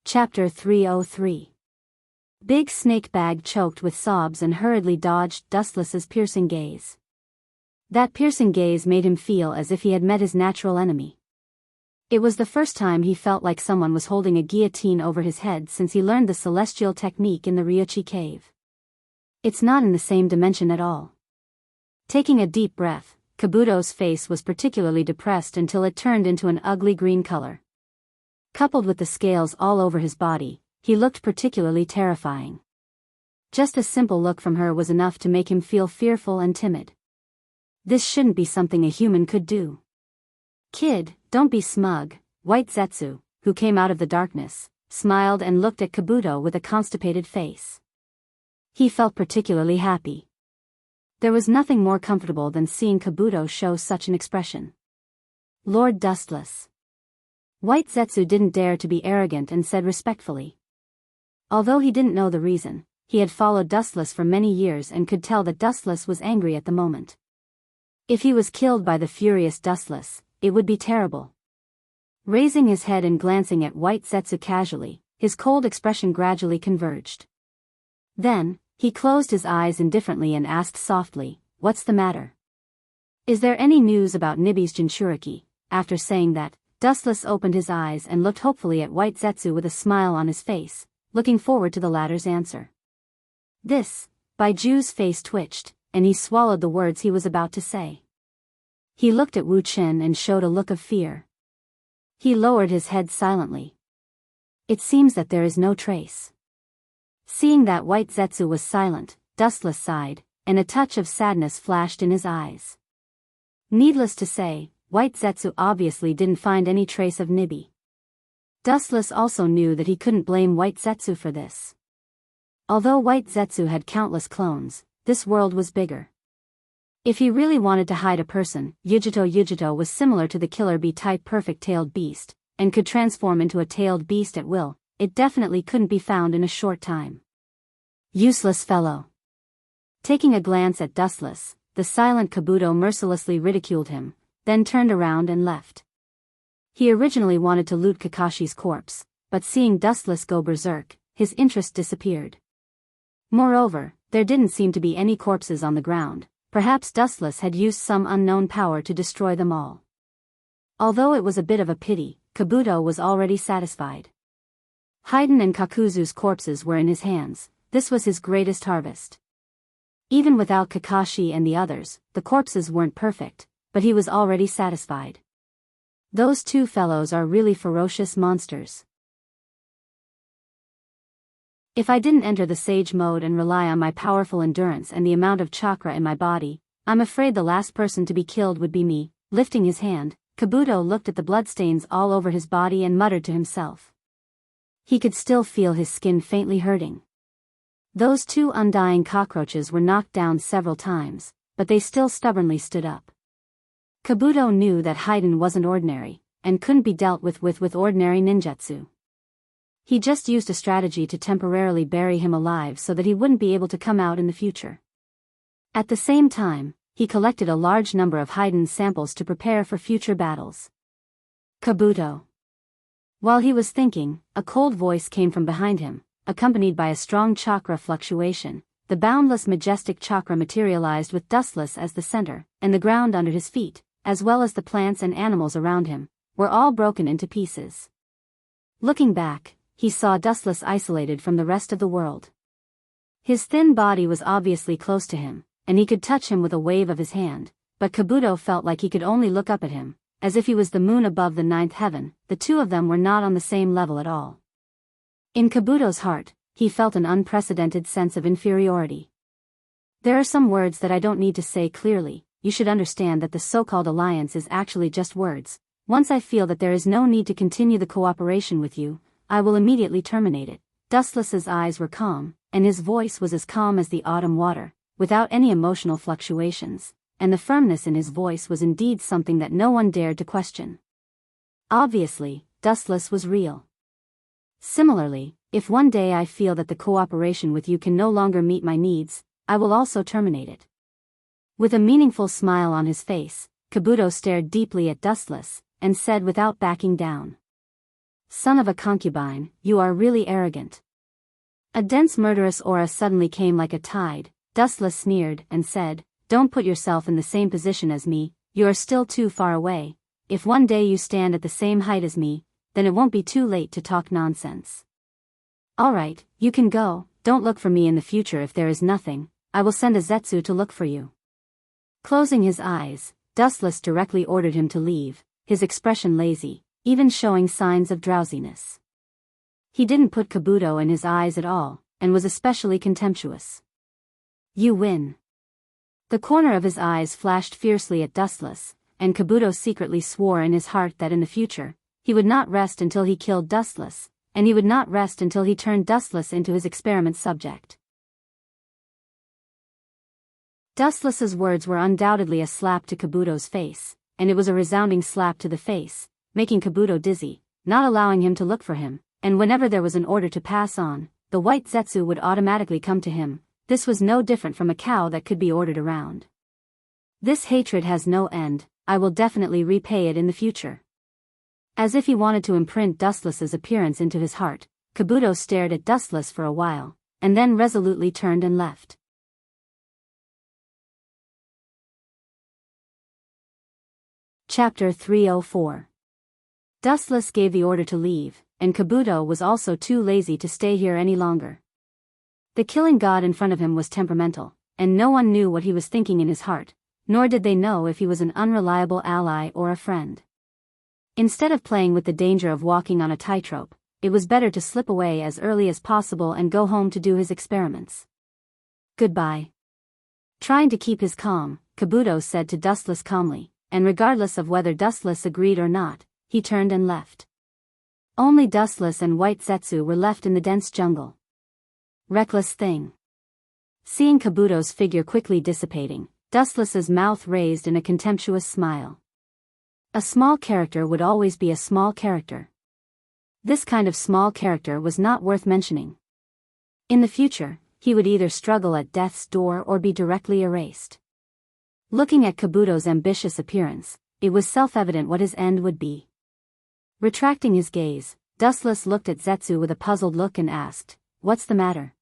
Chapter 303. Big Snake Bag choked with sobs and hurriedly dodged Dustless's piercing gaze. That piercing gaze made him feel as if he had met his natural enemy. It was the first time he felt like someone was holding a guillotine over his head since he learned the celestial technique in the Ryuchi cave. It's not in the same dimension at all. Taking a deep breath, Kabuto's face was particularly depressed until it turned into an ugly green color. Coupled with the scales all over his body, he looked particularly terrifying. Just a simple look from her was enough to make him feel fearful and timid. This shouldn't be something a human could do. "Kid, don't be smug," White Zetsu, who came out of the darkness, smiled and looked at Kabuto with a constipated face. He felt particularly happy. There was nothing more comfortable than seeing Kabuto show such an expression. "Lord Dustless." White Zetsu didn't dare to be arrogant and said respectfully. Although he didn't know the reason, he had followed Dustless for many years and could tell that Dustless was angry at the moment. If he was killed by the furious Dustless, it would be terrible. Raising his head and glancing at White Zetsu casually, his cold expression gradually converged. Then, he closed his eyes indifferently and asked softly, "What's the matter? Is there any news about Nibi's Jinchuriki?" After saying that, Dustless opened his eyes and looked hopefully at White Zetsu with a smile on his face, looking forward to the latter's answer. "This," Baiju's face twitched, and he swallowed the words he was about to say. He looked at Wu Chen and showed a look of fear. He lowered his head silently. "It seems that there is no trace." Seeing that White Zetsu was silent, Dustless sighed, and a touch of sadness flashed in his eyes. Needless to say, White Zetsu obviously didn't find any trace of Nibi. Dustless also knew that he couldn't blame White Zetsu for this. Although White Zetsu had countless clones, this world was bigger. If he really wanted to hide a person, Yujito was similar to the killer bee-type perfect-tailed beast, and could transform into a tailed beast at will. It definitely couldn't be found in a short time. Useless fellow. Taking a glance at Dustless, the silent Kabuto mercilessly ridiculed him, then turned around and left. He originally wanted to loot Kakashi's corpse, but seeing Dustless go berserk, his interest disappeared. Moreover, there didn't seem to be any corpses on the ground. Perhaps Dustless had used some unknown power to destroy them all. Although it was a bit of a pity, Kabuto was already satisfied. Haiden and Kakuzu's corpses were in his hands. This was his greatest harvest. Even without Kakashi and the others, the corpses weren't perfect, but he was already satisfied. Those two fellows are really ferocious monsters. If I didn't enter the sage mode and rely on my powerful endurance and the amount of chakra in my body, I'm afraid the last person to be killed would be me. Lifting his hand, Kabuto looked at the bloodstains all over his body and muttered to himself. He could still feel his skin faintly hurting. Those two undying cockroaches were knocked down several times, but they still stubbornly stood up. Kabuto knew that Haiden wasn't ordinary, and couldn't be dealt with ordinary ninjutsu. He just used a strategy to temporarily bury him alive so that he wouldn't be able to come out in the future. At the same time, he collected a large number of Haiden's samples to prepare for future battles. Kabuto. While he was thinking, a cold voice came from behind him, accompanied by a strong chakra fluctuation. The boundless majestic chakra materialized with Dustless as the center, and the ground under his feet, as well as the plants and animals around him, were all broken into pieces. Looking back, he saw Dustless isolated from the rest of the world. His thin body was obviously close to him, and he could touch him with a wave of his hand, but Kabuto felt like he could only look up at him, as if he was the moon above the ninth heaven. The two of them were not on the same level at all. In Kabuto's heart, he felt an unprecedented sense of inferiority. There are some words that I don't need to say clearly. You should understand that the so-called alliance is actually just words. Once I feel that there is no need to continue the cooperation with you, I will immediately terminate it. Dustless's eyes were calm, and his voice was as calm as the autumn water, without any emotional fluctuations, and the firmness in his voice was indeed something that no one dared to question. Obviously, Dustless was real. Similarly, if one day I feel that the cooperation with you can no longer meet my needs, I will also terminate it. With a meaningful smile on his face, Kabuto stared deeply at Dustless, and said without backing down. Son of a concubine, you are really arrogant. A dense murderous aura suddenly came like a tide. Dustless sneered and said, don't put yourself in the same position as me, you are still too far away. If one day you stand at the same height as me, then it won't be too late to talk nonsense. Alright, you can go, don't look for me in the future if there is nothing, I will send a Zetsu to look for you. Closing his eyes, Dustless directly ordered him to leave, his expression lazy, even showing signs of drowsiness. He didn't put Kabuto in his eyes at all, and was especially contemptuous. You win. The corner of his eyes flashed fiercely at Dustless, and Kabuto secretly swore in his heart that in the future, he would not rest until he killed Dustless, and he would not rest until he turned Dustless into his experiment subject. Dustless's words were undoubtedly a slap to Kabuto's face, and it was a resounding slap to the face, making Kabuto dizzy, not allowing him to look for him, and whenever there was an order to pass on, the white Zetsu would automatically come to him. This was no different from a cow that could be ordered around. This hatred has no end, I will definitely repay it in the future. As if he wanted to imprint Dustless's appearance into his heart, Kabuto stared at Dustless for a while, and then resolutely turned and left. Chapter 304. Dustless gave the order to leave, and Kabuto was also too lazy to stay here any longer. The killing god in front of him was temperamental, and no one knew what he was thinking in his heart, nor did they know if he was an unreliable ally or a friend. Instead of playing with the danger of walking on a tightrope, it was better to slip away as early as possible and go home to do his experiments. Goodbye. Trying to keep his calm, Kabuto said to Dustless calmly, and regardless of whether Dustless agreed or not, he turned and left. Only Dustless and White Zetsu were left in the dense jungle. Reckless thing. Seeing Kabuto's figure quickly dissipating, Dustless's mouth raised in a contemptuous smile. A small character would always be a small character. This kind of small character was not worth mentioning. In the future, he would either struggle at death's door or be directly erased. Looking at Kabuto's ambitious appearance, it was self-evident what his end would be. Retracting his gaze, Dustless looked at Zetsu with a puzzled look and asked, "What's the matter?"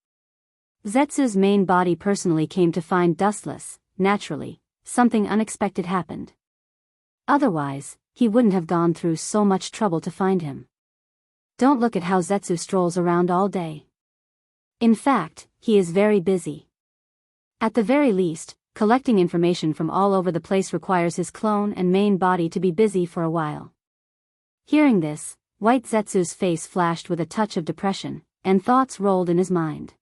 Zetsu's main body personally came to find Dustless. Naturally, something unexpected happened. Otherwise, he wouldn't have gone through so much trouble to find him. Don't look at how Zetsu strolls around all day. In fact, he is very busy. At the very least, collecting information from all over the place requires his clone and main body to be busy for a while. Hearing this, White Zetsu's face flashed with a touch of depression, and thoughts rolled in his mind.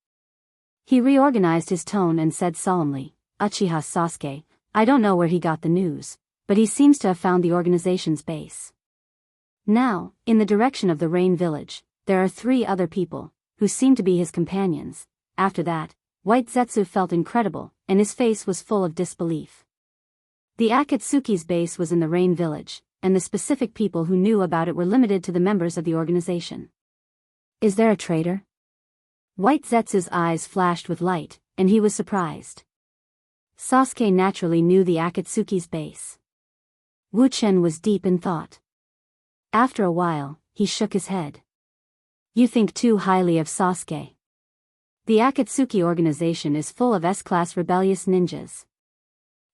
He reorganized his tone and said solemnly, "Uchiha Sasuke, I don't know where he got the news, but he seems to have found the organization's base. Now, in the direction of the Rain Village, there are 3 other people, who seem to be his companions." After that, White Zetsu felt incredible, and his face was full of disbelief. The Akatsuki's base was in the Rain Village, and the specific people who knew about it were limited to the members of the organization. Is there a traitor? White Zetsu's eyes flashed with light, and he was surprised. Sasuke naturally knew the Akatsuki's base. Wu Chen was deep in thought. After a while, he shook his head. You think too highly of Sasuke. The Akatsuki organization is full of S-class rebellious ninjas.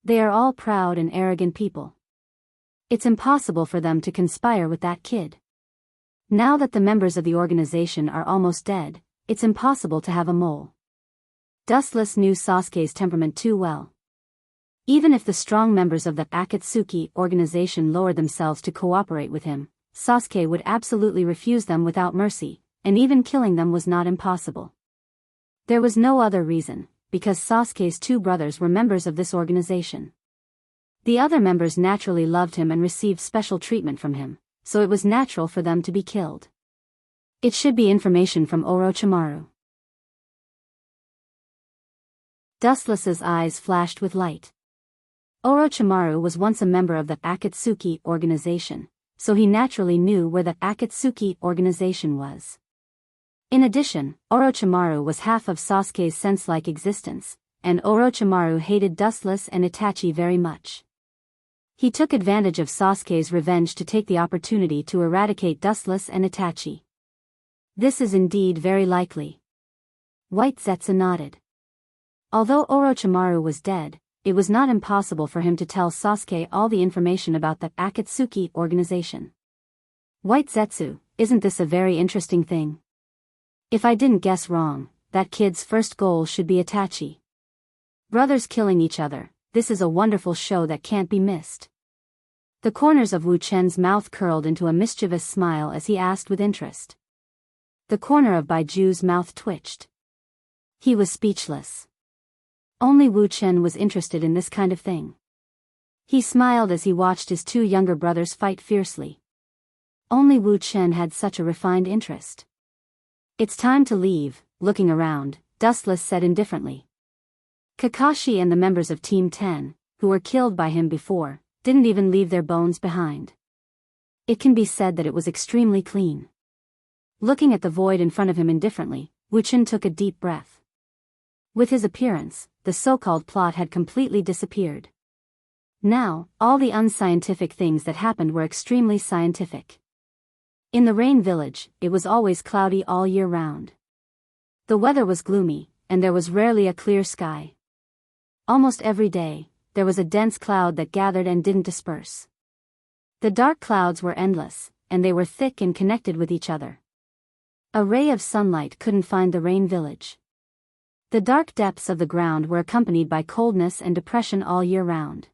They are all proud and arrogant people. It's impossible for them to conspire with that kid. Now that the members of the organization are almost dead, it's impossible to have a mole. Dustless knew Sasuke's temperament too well. Even if the strong members of the Akatsuki organization lowered themselves to cooperate with him, Sasuke would absolutely refuse them without mercy, and even killing them was not impossible. There was no other reason, because Sasuke's 2 brothers were members of this organization. The other members naturally loved him and received special treatment from him, so it was natural for them to be killed. It should be information from Orochimaru. Dustless's eyes flashed with light. Orochimaru was once a member of the Akatsuki organization, so he naturally knew where the Akatsuki organization was. In addition, Orochimaru was half of Sasuke's sense-like existence, and Orochimaru hated Dustless and Itachi very much. He took advantage of Sasuke's revenge to take the opportunity to eradicate Dustless and Itachi. This is indeed very likely. White Zetsu nodded. Although Orochimaru was dead, it was not impossible for him to tell Sasuke all the information about the Akatsuki organization. White Zetsu, isn't this a very interesting thing? If I didn't guess wrong, that kid's first goal should be Itachi. Brothers killing each other, this is a wonderful show that can't be missed. The corners of Wu Chen's mouth curled into a mischievous smile as he asked with interest. The corner of Baiju's mouth twitched. He was speechless. Only Wu Chen was interested in this kind of thing. He smiled as he watched his two younger brothers fight fiercely. Only Wu Chen had such a refined interest. It's time to leave, looking around, Dustless said indifferently. Kakashi and the members of Team 10, who were killed by him before, didn't even leave their bones behind. It can be said that it was extremely clean. Looking at the void in front of him indifferently, Wu Chen took a deep breath. With his appearance, the so-called plot had completely disappeared. Now, all the unscientific things that happened were extremely scientific. In the Rain Village, it was always cloudy all year round. The weather was gloomy, and there was rarely a clear sky. Almost every day, there was a dense cloud that gathered and didn't disperse. The dark clouds were endless, and they were thick and connected with each other. A ray of sunlight couldn't find the Rain Village. The dark depths of the ground were accompanied by coldness and depression all year round.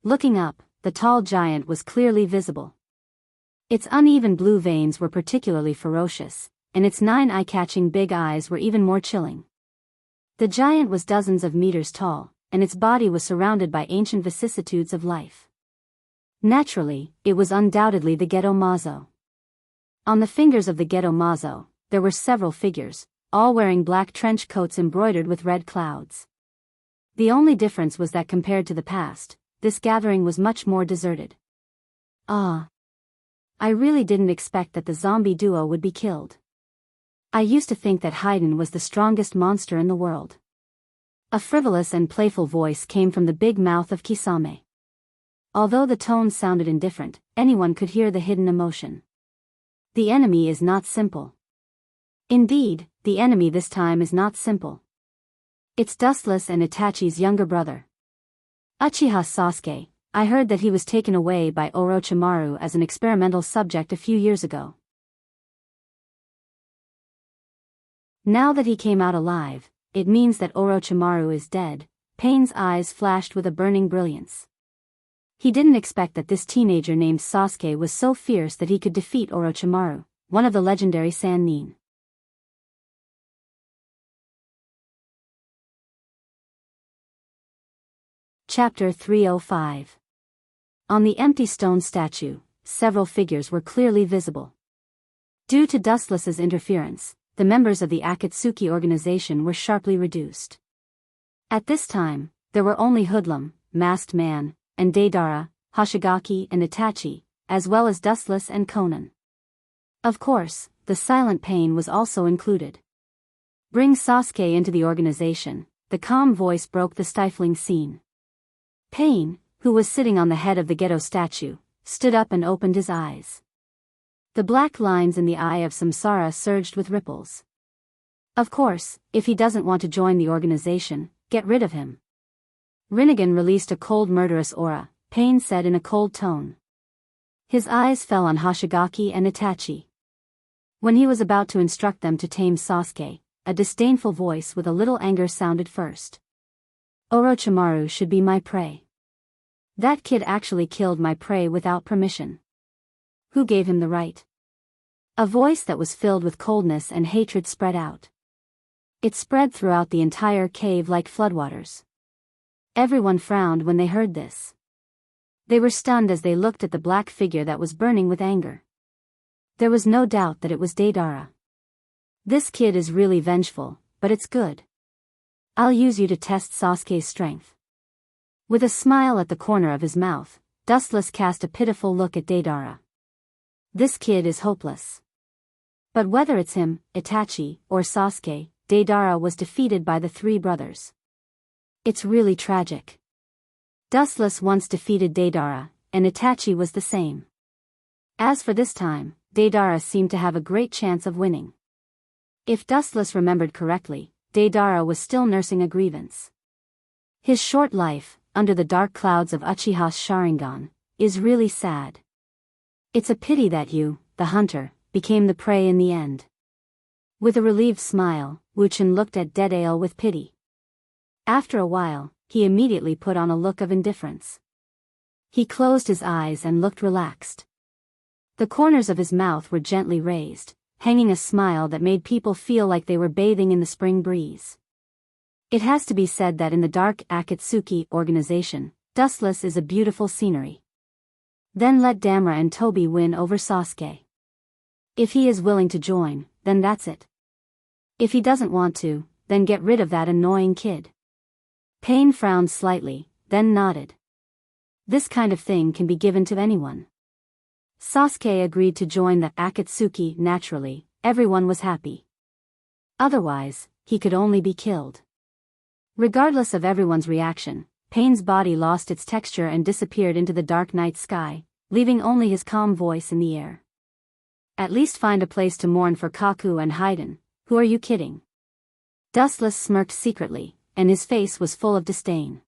Looking up, the tall giant was clearly visible. Its uneven blue veins were particularly ferocious, and its 9 eye-catching big eyes were even more chilling. The giant was dozens of meters tall, and its body was surrounded by ancient vicissitudes of life. Naturally, it was undoubtedly the Geto Mazo. On the fingers of the Geto Mazo, there were several figures, all wearing black trench coats embroidered with red clouds. The only difference was that compared to the past, this gathering was much more deserted. Ah! I really didn't expect that the zombie duo would be killed. I used to think that Haiden was the strongest monster in the world. A frivolous and playful voice came from the big mouth of Kisame. Although the tone sounded indifferent, anyone could hear the hidden emotion. The enemy is not simple. Indeed, the enemy this time is not simple. It's Dustless and Itachi's younger brother. Uchiha Sasuke. I heard that he was taken away by Orochimaru as an experimental subject a few years ago. Now that he came out alive, it means that Orochimaru is dead. Pain's eyes flashed with a burning brilliance. He didn't expect that this teenager named Sasuke was so fierce that he could defeat Orochimaru, one of the legendary Sannin. Chapter 305. On the empty stone statue, several figures were clearly visible. Due to Dustless's interference, the members of the Akatsuki organization were sharply reduced. At this time, there were only Hoodlum, Masked Man, and Deidara, Hoshigaki and Itachi, as well as Dustless and Conan. Of course, the silent Pain was also included. Bring Sasuke into the organization, the calm voice broke the stifling scene. Pain, who was sitting on the head of the Geto statue, stood up and opened his eyes. The black lines in the eye of Samsara surged with ripples. Of course, if he doesn't want to join the organization, get rid of him. Rinnegan released a cold murderous aura, Pain said in a cold tone. His eyes fell on Hoshigaki and Itachi. When he was about to instruct them to tame Sasuke, a disdainful voice with a little anger sounded first. Orochimaru should be my prey. That kid actually killed my prey without permission. Who gave him the right? A voice that was filled with coldness and hatred spread out. It spread throughout the entire cave like floodwaters. Everyone frowned when they heard this. They were stunned as they looked at the black figure that was burning with anger. There was no doubt that it was Deidara. This kid is really vengeful, but it's good. I'll use you to test Sasuke's strength. With a smile at the corner of his mouth, Dustless cast a pitiful look at Deidara. This kid is hopeless. But whether it's him, Itachi, or Sasuke, Deidara was defeated by the three brothers. It's really tragic. Dustless once defeated Deidara, and Itachi was the same. As for this time, Deidara seemed to have a great chance of winning. If Dustless remembered correctly, Deidara was still nursing a grievance. His short life, under the dark clouds of Uchiha's Sharingan, is really sad. It's a pity that you, the hunter, became the prey in the end. With a relieved smile, Wuchen looked at Deidara with pity. After a while, he immediately put on a look of indifference. He closed his eyes and looked relaxed. The corners of his mouth were gently raised, hanging a smile that made people feel like they were bathing in the spring breeze. It has to be said that in the dark Akatsuki organization, Dustless is a beautiful scenery. Then let Damra and Tobi win over Sasuke. If he is willing to join, then that's it. If he doesn't want to, then get rid of that annoying kid. Pain frowned slightly, then nodded. This kind of thing can be given to anyone. Sasuke agreed to join the Akatsuki naturally, everyone was happy. Otherwise, he could only be killed. Regardless of everyone's reaction, Pain's body lost its texture and disappeared into the dark night sky, leaving only his calm voice in the air. At least find a place to mourn for Kaku and Haiden. Who are you kidding? Dustless smirked secretly, and his face was full of disdain.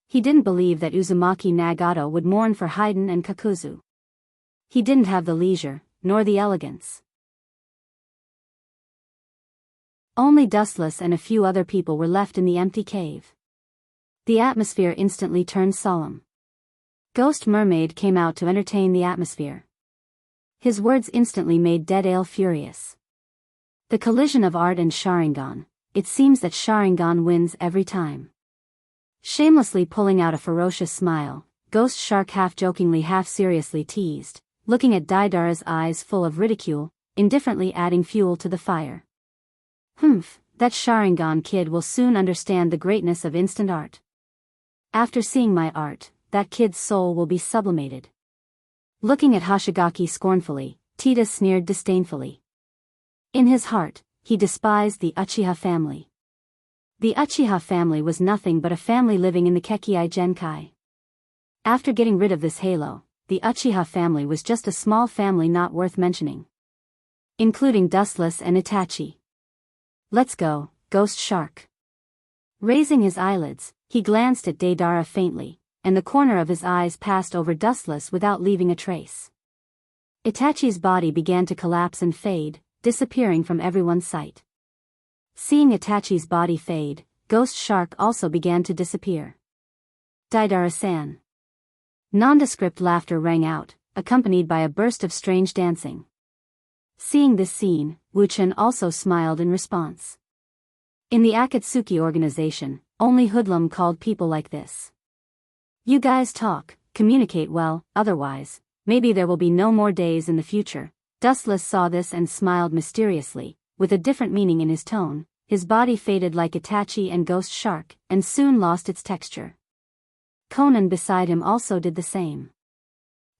He didn't believe that Uzumaki Nagato would mourn for Haiden and Kakuzu. He didn't have the leisure, nor the elegance. Only Dustless and a few other people were left in the empty cave. The atmosphere instantly turned solemn. Ghost Mermaid came out to entertain the atmosphere. His words instantly made Deidara furious. The collision of art and Sharingan, it seems that Sharingan wins every time. Shamelessly pulling out a ferocious smile, Ghost Shark half-jokingly half-seriously teased, looking at Deidara's eyes full of ridicule, indifferently adding fuel to the fire. That Sharingan kid will soon understand the greatness of instant art. After seeing my art, that kid's soul will be sublimated. Looking at Hoshigaki scornfully, Tita sneered disdainfully. In his heart, he despised the Uchiha family. The Uchiha family was nothing but a family living in the Kekkai Genkai. After getting rid of this halo, the Uchiha family was just a small family not worth mentioning. Including Dustless and Itachi. Let's go, Ghost Shark. Raising his eyelids, he glanced at Deidara faintly, and the corner of his eyes passed over Dustless without leaving a trace. Itachi's body began to collapse and fade, disappearing from everyone's sight. Seeing Itachi's body fade, Ghost Shark also began to disappear. Deidara-san. Nondescript laughter rang out, accompanied by a burst of strange dancing. Seeing this scene, Wuchen also smiled in response. In the Akatsuki organization, only Hoodlum called people like this. You guys talk, communicate well, otherwise, maybe there will be no more days in the future. Dustless saw this and smiled mysteriously, with a different meaning in his tone. His body faded like Itachi and Ghost Shark, and soon lost its texture. Conan beside him also did the same.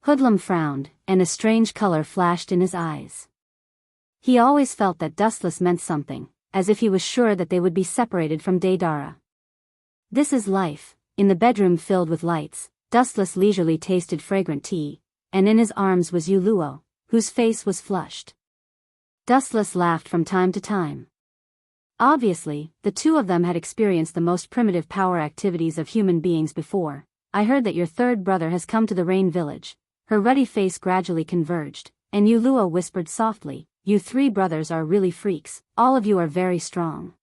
Hoodlum frowned, and a strange color flashed in his eyes. He always felt that Dustless meant something, as if he was sure that they would be separated from Deidara. This is life. In the bedroom filled with lights, Dustless leisurely tasted fragrant tea, and in his arms was Yuluo, whose face was flushed. Dustless laughed from time to time. Obviously, the two of them had experienced the most primitive power activities of human beings before. I heard that your third brother has come to the Rain Village. Her ruddy face gradually converged, and Yuluo whispered softly, you three brothers are really freaks, all of you are very strong.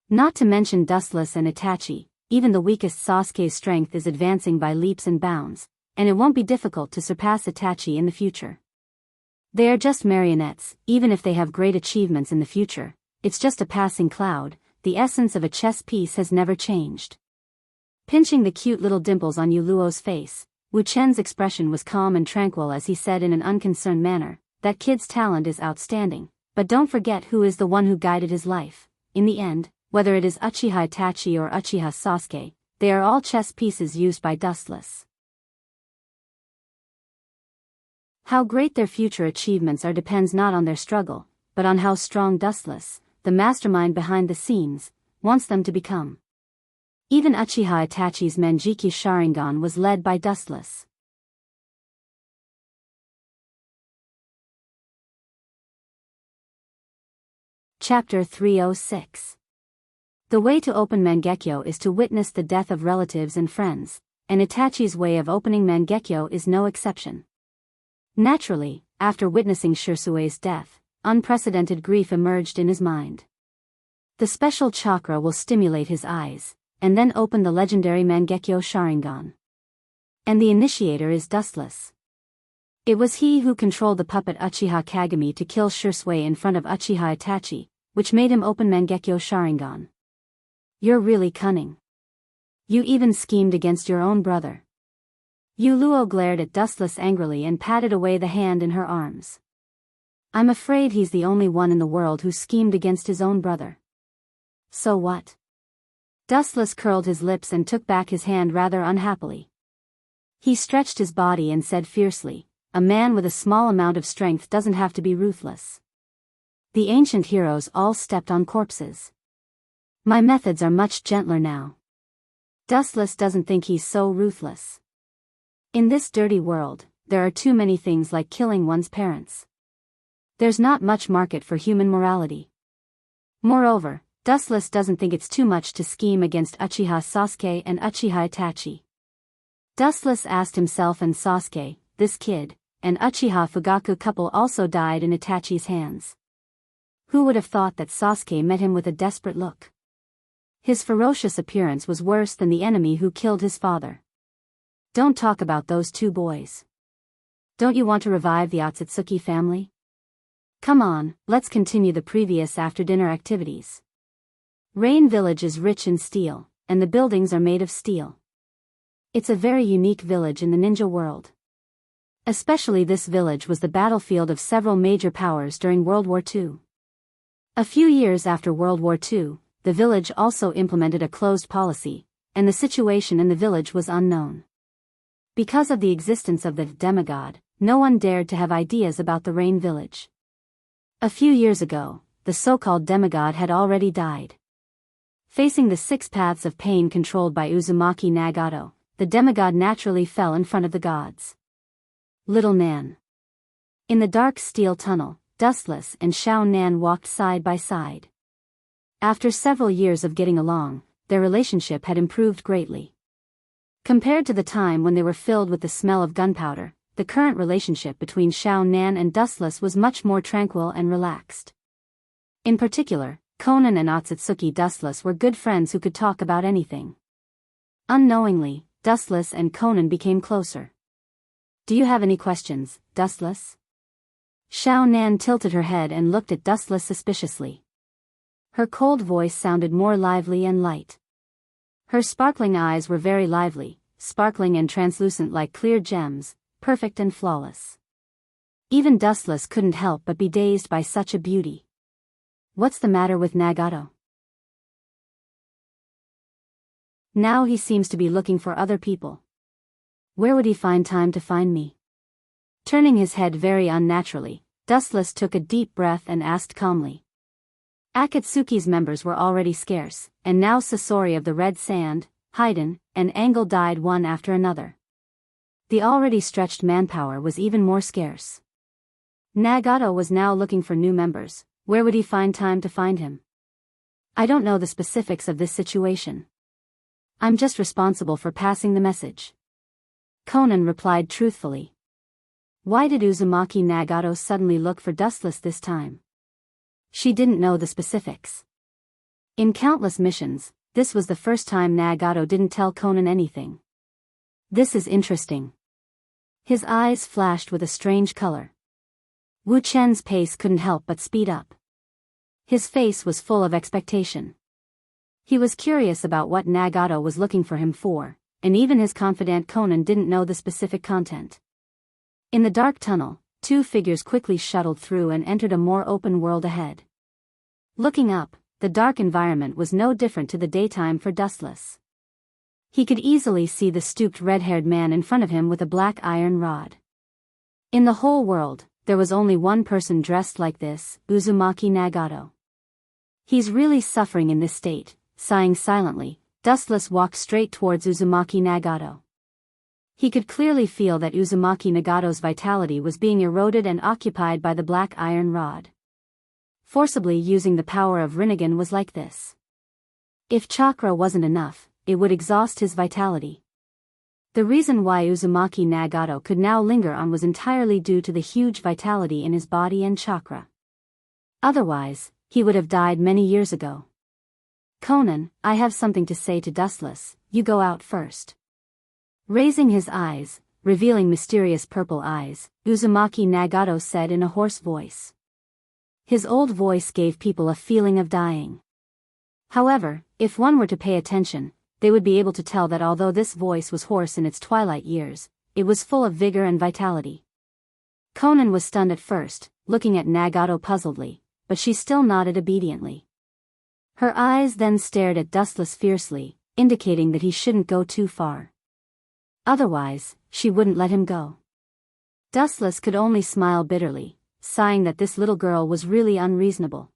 Not to mention Dustless and Itachi, even the weakest Sasuke's strength is advancing by leaps and bounds, and it won't be difficult to surpass Itachi in the future. They are just marionettes, even if they have great achievements in the future. It's just a passing cloud, the essence of a chess piece has never changed. Pinching the cute little dimples on Yuluo's face, Wu Chen's expression was calm and tranquil as he said in an unconcerned manner, that kid's talent is outstanding, but don't forget who is the one who guided his life. In the end, whether it is Uchiha Itachi or Uchiha Sasuke, they are all chess pieces used by Dustless. How great their future achievements are depends not on their struggle, but on how strong Dustless, the mastermind behind the scenes, wants them to become. Even Uchiha Itachi's Manjiki Sharingan was led by Dustless. Chapter 306. The way to open Mangekyo is to witness the death of relatives and friends, and Itachi's way of opening Mangekyo is no exception. Naturally, after witnessing Shirsue's death, unprecedented grief emerged in his mind. The special chakra will stimulate his eyes, and then open the legendary Mangekyo Sharingan. And the initiator is Dustless. It was he who controlled the puppet Uchiha Kagami to kill Shirsue in front of Uchiha Itachi, which made him open Mangekyo Sharingan. You're really cunning. You even schemed against your own brother. Yuluo glared at Dustless angrily and patted away the hand in her arms. I'm afraid he's the only one in the world who schemed against his own brother. So what? Dustless curled his lips and took back his hand rather unhappily. He stretched his body and said fiercely, a man with a small amount of strength doesn't have to be ruthless. The ancient heroes all stepped on corpses. My methods are much gentler now. Dustless doesn't think he's so ruthless. In this dirty world, there are too many things like killing one's parents. There's not much market for human morality. Moreover, Dustless doesn't think it's too much to scheme against Uchiha Sasuke and Uchiha Itachi. Dustless asked himself and Sasuke, this kid, and Uchiha Fugaku couple also died in Itachi's hands. Who would have thought that Sasuke met him with a desperate look? His ferocious appearance was worse than the enemy who killed his father. Don't talk about those two boys. Don't you want to revive the Otsutsuki family? Come on, let's continue the previous after-dinner activities. Rain Village is rich in steel, and the buildings are made of steel. It's a very unique village in the ninja world. Especially this village was the battlefield of several major powers during World War II. A few years after World War II, the village also implemented a closed policy, and the situation in the village was unknown. Because of the existence of the demigod, no one dared to have ideas about the Rain Village. A few years ago, the so-called demigod had already died. Facing the 6 paths of pain controlled by Uzumaki Nagato, the demigod naturally fell in front of the gods. Little Nan. In the dark steel tunnel, Dustless and Shao Nan walked side by side. After several years of getting along, their relationship had improved greatly. Compared to the time when they were filled with the smell of gunpowder, the current relationship between Shao Nan and Dustless was much more tranquil and relaxed. In particular, Conan and Otsutsuki Dustless were good friends who could talk about anything. Unknowingly, Dustless and Conan became closer. Do you have any questions, Dustless? Shao Nan tilted her head and looked at Dustless suspiciously. Her cold voice sounded more lively and light. Her sparkling eyes were very lively, sparkling and translucent like clear gems, perfect and flawless. Even Dustless couldn't help but be dazed by such a beauty. What's the matter with Nagato? Now he seems to be looking for other people. Where would he find time to find me? Turning his head very unnaturally, Dustless took a deep breath and asked calmly. Akatsuki's members were already scarce, and now Sasori of the Red Sand, Haiden, and Angle died one after another. The already stretched manpower was even more scarce. Nagato was now looking for new members. Where would he find time to find him? I don't know the specifics of this situation. I'm just responsible for passing the message. Conan replied truthfully. Why did Uzumaki Nagato suddenly look for Dustless this time? She didn't know the specifics. In countless missions, this was the first time Nagato didn't tell Conan anything. This is interesting. His eyes flashed with a strange color. Wu Chen's pace couldn't help but speed up. His face was full of expectation. He was curious about what Nagato was looking for him for, and even his confidant Conan didn't know the specific content. In the dark tunnel, 2 figures quickly shuttled through and entered a more open world ahead. Looking up, the dark environment was no different to the daytime for Dustless. He could easily see the stooped red-haired man in front of him with a black iron rod. In the whole world, there was only one person dressed like this, Uzumaki Nagato. He's really suffering in this state. Sighing silently, Dustless walked straight towards Uzumaki Nagato. He could clearly feel that Uzumaki Nagato's vitality was being eroded and occupied by the black iron rod. Forcibly using the power of Rinnegan was like this. If chakra wasn't enough, it would exhaust his vitality. The reason why Uzumaki Nagato could now linger on was entirely due to the huge vitality in his body and chakra. Otherwise, he would have died many years ago. Conan, I have something to say to Dustless, you go out first. Raising his eyes, revealing mysterious purple eyes, Uzumaki Nagato said in a hoarse voice. His old voice gave people a feeling of dying. However, if one were to pay attention, they would be able to tell that although this voice was hoarse in its twilight years, it was full of vigor and vitality. Conan was stunned at first, looking at Nagato puzzledly, but she still nodded obediently. Her eyes then stared at Dustless fiercely, indicating that he shouldn't go too far. Otherwise, she wouldn't let him go. Dustless could only smile bitterly, sighing that this little girl was really unreasonable.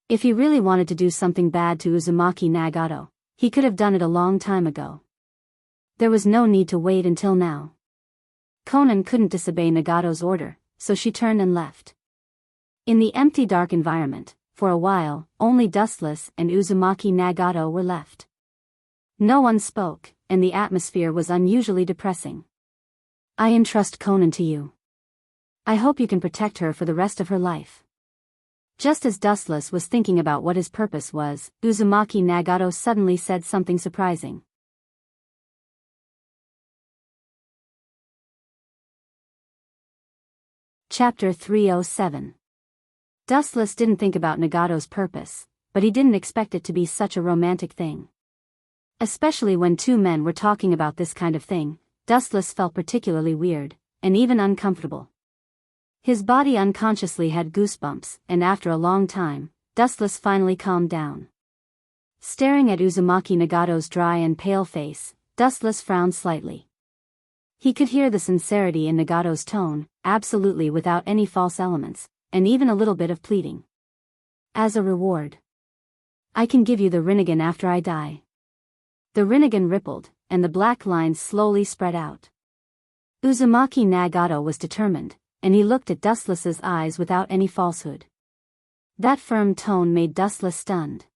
If he really wanted to do something bad to Uzumaki Nagato, he could have done it a long time ago. There was no need to wait until now. Conan couldn't disobey Nagato's order, so she turned and left. In the empty dark environment, for a while, only Dustless and Uzumaki Nagato were left. No one spoke, and the atmosphere was unusually depressing. I entrust Conan to you. I hope you can protect her for the rest of her life. Just as Dustless was thinking about what his purpose was, Uzumaki Nagato suddenly said something surprising. Chapter 307. Dustless didn't think about Nagato's purpose, but he didn't expect it to be such a romantic thing. Especially when two men were talking about this kind of thing, Dustless felt particularly weird, and even uncomfortable. His body unconsciously had goosebumps, and after a long time, Dustless finally calmed down. Staring at Uzumaki Nagato's dry and pale face, Dustless frowned slightly. He could hear the sincerity in Nagato's tone, absolutely without any false elements, and even a little bit of pleading. As a reward, I can give you the Rinnegan after I die. The Rinnegan rippled, and the black lines slowly spread out. Uzumaki Nagato was determined, and he looked at Dustless's eyes without any falsehood. That firm tone made Dustless stunned.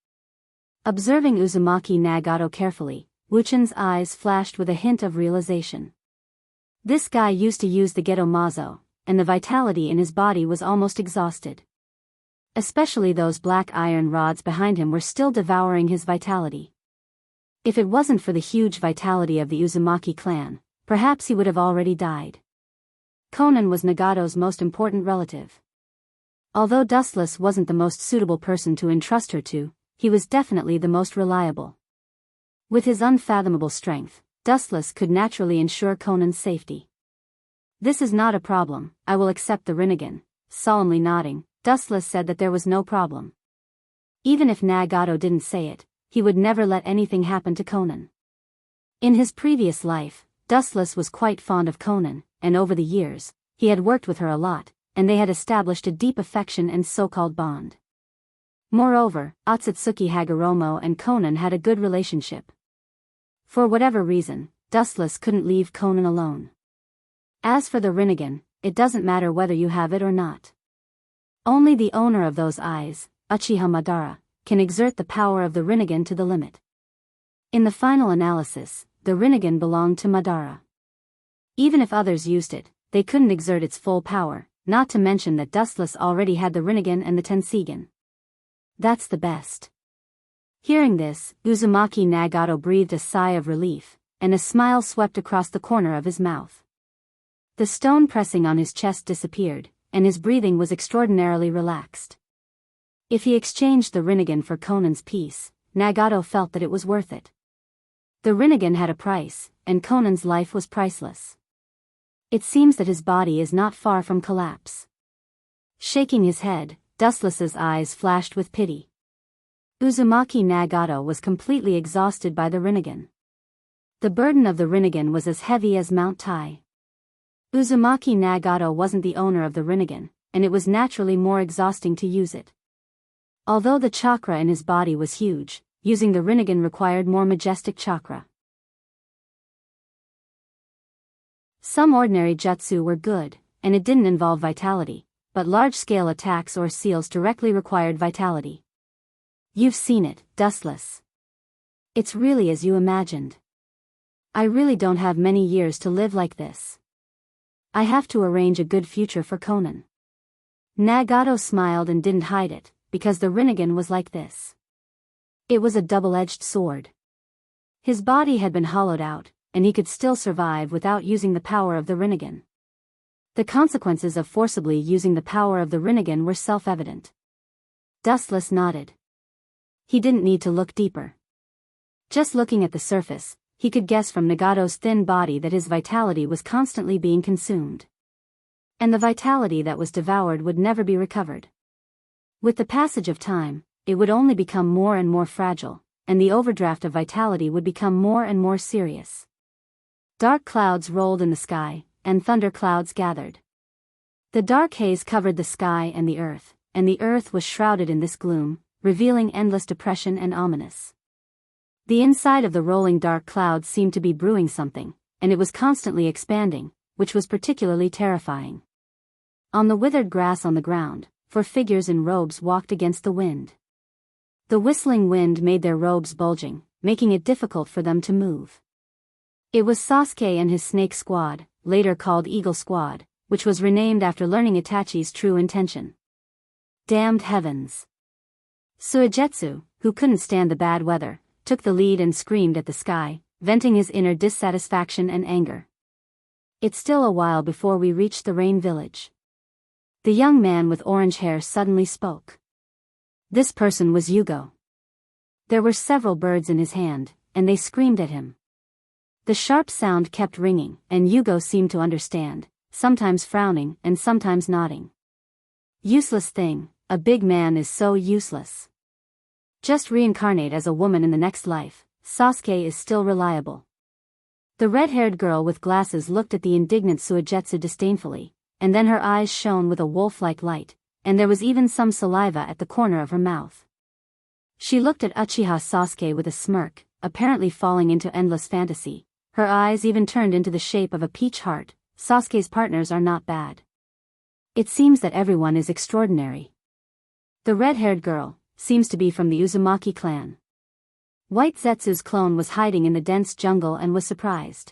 Observing Uzumaki Nagato carefully, Wuchin's eyes flashed with a hint of realization. This guy used to use the Geto Mazo, and the vitality in his body was almost exhausted. Especially those black iron rods behind him were still devouring his vitality. If it wasn't for the huge vitality of the Uzumaki clan, perhaps he would have already died. Conan was Nagato's most important relative. Although Dustless wasn't the most suitable person to entrust her to, he was definitely the most reliable. With his unfathomable strength, Dustless could naturally ensure Conan's safety. This is not a problem, I will accept the Rinnegan. Solemnly nodding, Dustless said that there was no problem. Even if Nagato didn't say it, he would never let anything happen to Conan. In his previous life, Dustless was quite fond of Conan, and over the years, he had worked with her a lot, and they had established a deep affection and so-called bond. Moreover, Otsutsuki Hagoromo and Conan had a good relationship. For whatever reason, Dustless couldn't leave Conan alone. As for the Rinnegan, it doesn't matter whether you have it or not. Only the owner of those eyes, Uchiha Madara, can exert the power of the Rinnegan to the limit. In the final analysis, the Rinnegan belonged to Madara. Even if others used it, they couldn't exert its full power, not to mention that Dustless already had the Rinnegan and the Tensigan. That's the best. Hearing this, Uzumaki Nagato breathed a sigh of relief, and a smile swept across the corner of his mouth. The stone pressing on his chest disappeared, and his breathing was extraordinarily relaxed. If he exchanged the Rinnegan for Conan's peace, Nagato felt that it was worth it. The Rinnegan had a price, and Conan's life was priceless. It seems that his body is not far from collapse. Shaking his head, Dustless's eyes flashed with pity. Uzumaki Nagato was completely exhausted by the Rinnegan. The burden of the Rinnegan was as heavy as Mount Tai. Uzumaki Nagato wasn't the owner of the Rinnegan, and it was naturally more exhausting to use it. Although the chakra in his body was huge, using the Rinnegan required more majestic chakra. Some ordinary jutsu were good, and it didn't involve vitality, but large-scale attacks or seals directly required vitality. You've seen it, Dustless. It's really as you imagined. I really don't have many years to live like this. I have to arrange a good future for Conan. Nagato smiled and didn't hide it, because the Rinnegan was like this. It was a double-edged sword. His body had been hollowed out, and he could still survive without using the power of the Rinnegan. The consequences of forcibly using the power of the Rinnegan were self-evident. Dustless nodded. He didn't need to look deeper. Just looking at the surface, he could guess from Nagato's thin body that his vitality was constantly being consumed. And the vitality that was devoured would never be recovered. With the passage of time, it would only become more and more fragile, and the overdraft of vitality would become more and more serious. Dark clouds rolled in the sky, and thunder clouds gathered. The dark haze covered the sky and the earth was shrouded in this gloom, revealing endless depression and ominous. The inside of the rolling dark clouds seemed to be brewing something, and it was constantly expanding, which was particularly terrifying. On the withered grass on the ground, 4 figures in robes walked against the wind. The whistling wind made their robes bulging, making it difficult for them to move. It was Sasuke and his snake squad, later called Eagle Squad, which was renamed after learning Itachi's true intention. Damned heavens! Suigetsu, who couldn't stand the bad weather, took the lead and screamed at the sky, venting his inner dissatisfaction and anger. It's still a while before we reach the rain village. The young man with orange hair suddenly spoke. This person was Yugo. There were several birds in his hand, and they screamed at him. The sharp sound kept ringing, and Yugo seemed to understand, sometimes frowning and sometimes nodding. Useless thing, a big man is so useless. Just reincarnate as a woman in the next life, Sasuke is still reliable. The red-haired girl with glasses looked at the indignant Suigetsu disdainfully, and then her eyes shone with a wolf-like light, and there was even some saliva at the corner of her mouth. She looked at Uchiha Sasuke with a smirk, apparently falling into endless fantasy. Her eyes even turned into the shape of a peach heart. Sasuke's partners are not bad. It seems that everyone is extraordinary. The red-haired girl seems to be from the Uzumaki clan. White Zetsu's clone was hiding in the dense jungle and was surprised.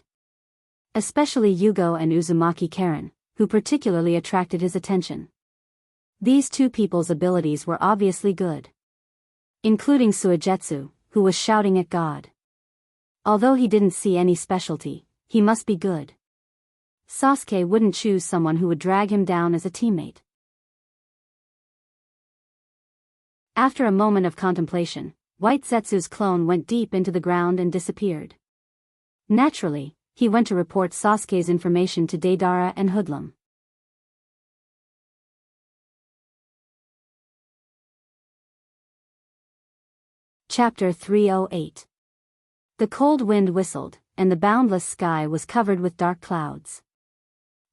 Especially Yugo and Uzumaki Karen, who particularly attracted his attention. These 2 people's abilities were obviously good. Including Suigetsu, who was shouting at God. Although he didn't see any specialty, he must be good. Sasuke wouldn't choose someone who would drag him down as a teammate. After a moment of contemplation, White Zetsu's clone went deep into the ground and disappeared. Naturally, he went to report Sasuke's information to Deidara and Hoodlum. Chapter 308. The cold wind whistled, and the boundless sky was covered with dark clouds.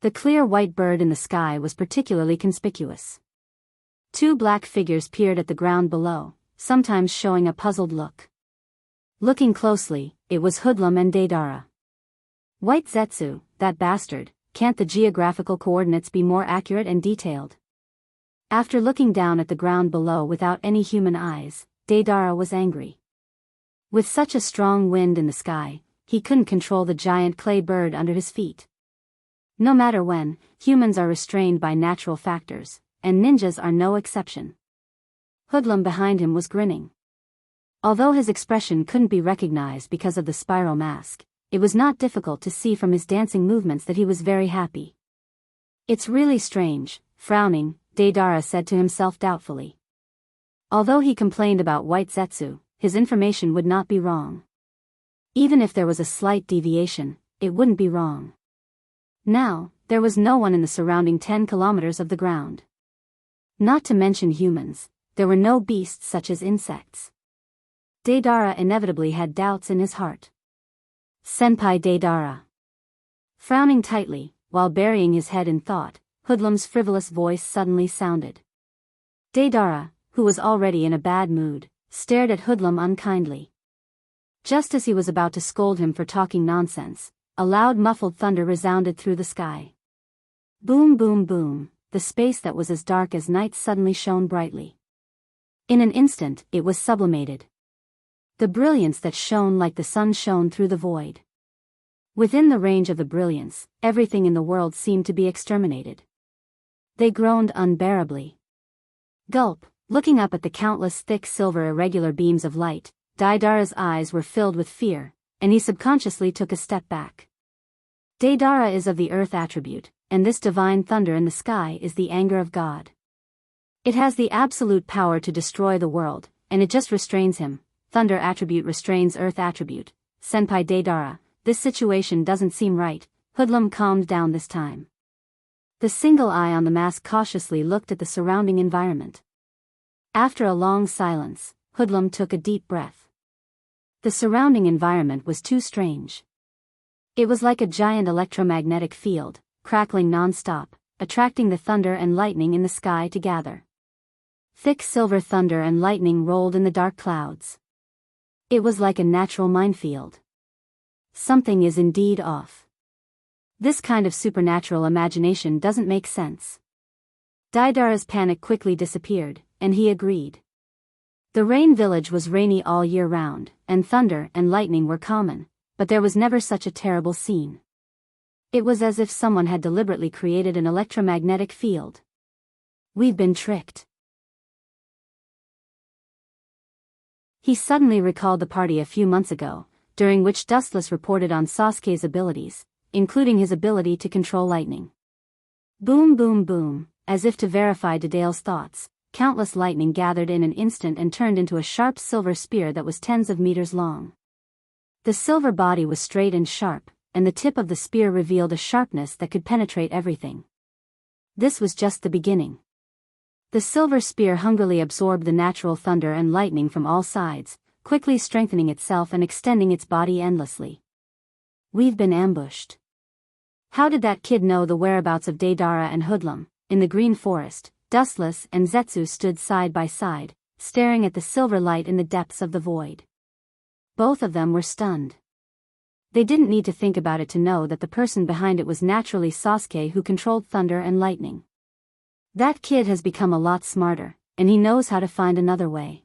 The clear white bird in the sky was particularly conspicuous. 2 black figures peered at the ground below, sometimes showing a puzzled look. Looking closely, it was Hoodlum and Deidara. White Zetsu, that bastard, can't the geographical coordinates be more accurate and detailed? After looking down at the ground below without any human eyes, Deidara was angry. With such a strong wind in the sky, he couldn't control the giant clay bird under his feet. No matter when, humans are restrained by natural factors, and ninjas are no exception. Hoodlum behind him was grinning. Although his expression couldn't be recognized because of the spiral mask, it was not difficult to see from his dancing movements that he was very happy. It's really strange, frowning, Deidara said to himself doubtfully. Although he complained about White Zetsu, his information would not be wrong. Even if there was a slight deviation, it wouldn't be wrong. Now, there was no one in the surrounding 10 kilometers of the ground. Not to mention humans, there were no beasts such as insects. Deidara inevitably had doubts in his heart. Senpai Deidara. Frowning tightly, while burying his head in thought, Hoodlum's frivolous voice suddenly sounded. Daedara, who was already in a bad mood, stared at Hoodlum unkindly. Just as he was about to scold him for talking nonsense, a loud muffled thunder resounded through the sky. Boom boom boom, the space that was as dark as night suddenly shone brightly. In an instant, it was sublimated. The brilliance that shone like the sun shone through the void. Within the range of the brilliance, everything in the world seemed to be exterminated. They groaned unbearably. Gulp, looking up at the countless thick silver irregular beams of light, Daedara's eyes were filled with fear, and he subconsciously took a step back. Daedara is of the earth attribute, and this divine thunder in the sky is the anger of God. It has the absolute power to destroy the world, and it just restrains him. Thunder attribute restrains earth attribute. Senpai Daedara, this situation doesn't seem right. Hoodlum calmed down this time. The single eye on the mask cautiously looked at the surrounding environment. After a long silence, Hoodlum took a deep breath. The surrounding environment was too strange. It was like a giant electromagnetic field, crackling non-stop, attracting the thunder and lightning in the sky to gather. Thick silver thunder and lightning rolled in the dark clouds. It was like a natural minefield. Something is indeed off. This kind of supernatural imagination doesn't make sense. Daedara's panic quickly disappeared, and he agreed. The rain village was rainy all year round, and thunder and lightning were common, but there was never such a terrible scene. It was as if someone had deliberately created an electromagnetic field. We've been tricked. He suddenly recalled the party a few months ago, during which Dustless reported on Sasuke's abilities, including his ability to control lightning. Boom boom boom, as if to verify Daedale's thoughts, countless lightning gathered in an instant and turned into a sharp silver spear that was tens of meters long. The silver body was straight and sharp, and the tip of the spear revealed a sharpness that could penetrate everything. This was just the beginning. The silver spear hungrily absorbed the natural thunder and lightning from all sides, quickly strengthening itself and extending its body endlessly. We've been ambushed. How did that kid know the whereabouts of Daedara and Hoodlum? In the green forest, Dustless and Zetsu stood side by side, staring at the silver light in the depths of the void. Both of them were stunned. They didn't need to think about it to know that the person behind it was naturally Sasuke, who controlled thunder and lightning. That kid has become a lot smarter, and he knows how to find another way.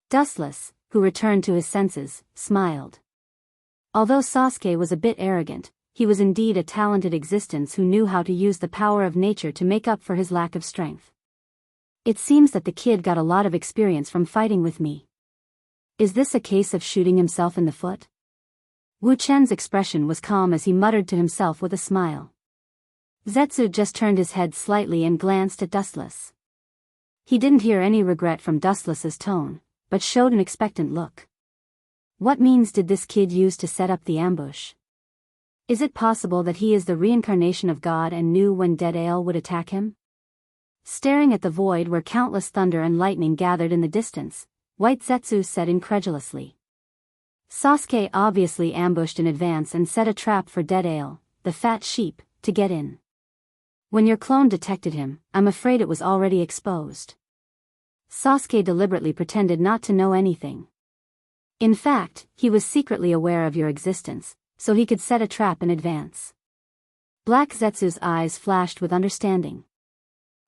Dustless, who returned to his senses, smiled. Although Sasuke was a bit arrogant, he was indeed a talented existence who knew how to use the power of nature to make up for his lack of strength. It seems that the kid got a lot of experience from fighting with me. Is this a case of shooting himself in the foot? Wu Chen's expression was calm as he muttered to himself with a smile. Zetsu just turned his head slightly and glanced at Dustless. He didn't hear any regret from Dustless's tone, but showed an expectant look. What means did this kid use to set up the ambush? Is it possible that he is the reincarnation of God and knew when Daedale would attack him? Staring at the void where countless thunder and lightning gathered in the distance, White Zetsu said incredulously. Sasuke obviously ambushed in advance and set a trap for Daedale, the fat sheep, to get in. When your clone detected him, I'm afraid it was already exposed. Sasuke deliberately pretended not to know anything. In fact, he was secretly aware of your existence, so he could set a trap in advance. Black Zetsu's eyes flashed with understanding.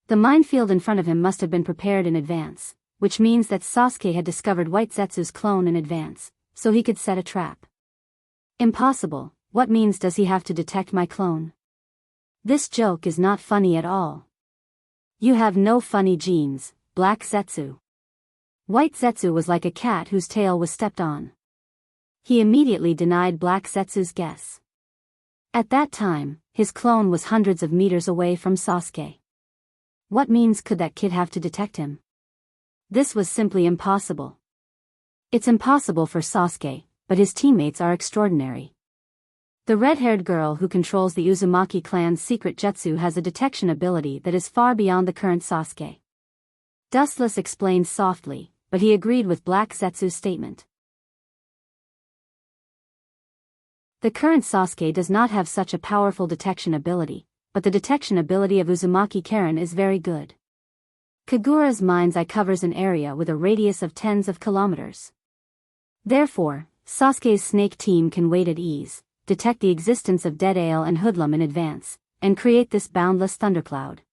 The minefield in front of him must have been prepared in advance, which means that Sasuke had discovered White Zetsu's clone in advance, so he could set a trap. Impossible. What means does he have to detect my clone? This joke is not funny at all. You have no funny genes, Black Zetsu. White Zetsu was like a cat whose tail was stepped on. He immediately denied Black Zetsu's guess. At that time, his clone was hundreds of meters away from Sasuke. What means could that kid have to detect him? This was simply impossible. It's impossible for Sasuke, but his teammates are extraordinary. The red-haired girl who controls the Uzumaki clan's secret jutsu has a detection ability that is far beyond the current Sasuke. Dustless explained softly, but he agreed with Black Zetsu's statement. The current Sasuke does not have such a powerful detection ability, but the detection ability of Uzumaki Karen is very good. Kagura's mind's eye covers an area with a radius of tens of kilometers. Therefore, Sasuke's snake team can wait at ease, detect the existence of Dead Ale and Hoodlum in advance, and create this boundless thundercloud.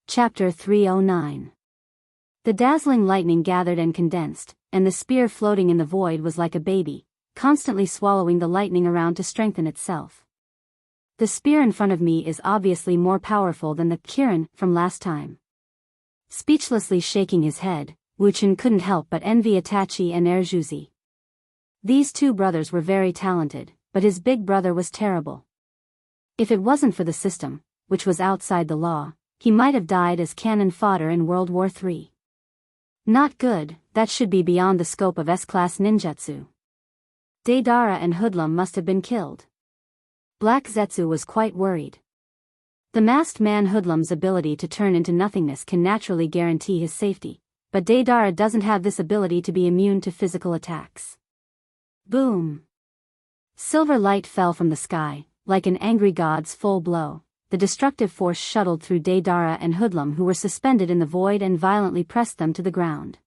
Chapter 309. The dazzling lightning gathered and condensed, and the spear floating in the void was like a baby, constantly swallowing the lightning around to strengthen itself. The spear in front of me is obviously more powerful than the Kirin from last time. Speechlessly shaking his head, Wuchen couldn't help but envy Itachi and Erjuzi. These two brothers were very talented, but his big brother was terrible. If it wasn't for the system, which was outside the law, he might have died as cannon fodder in World War III. Not good, that should be beyond the scope of S-class ninjutsu. Deidara and Hoodlum must have been killed. Black Zetsu was quite worried. The masked man Hoodlum's ability to turn into nothingness can naturally guarantee his safety, but Deidara doesn't have this ability to be immune to physical attacks. Boom! Silver light fell from the sky, like an angry god's full blow. The destructive force shuttled through Deidara and Hoodlum, who were suspended in the void, and violently pressed them to the ground.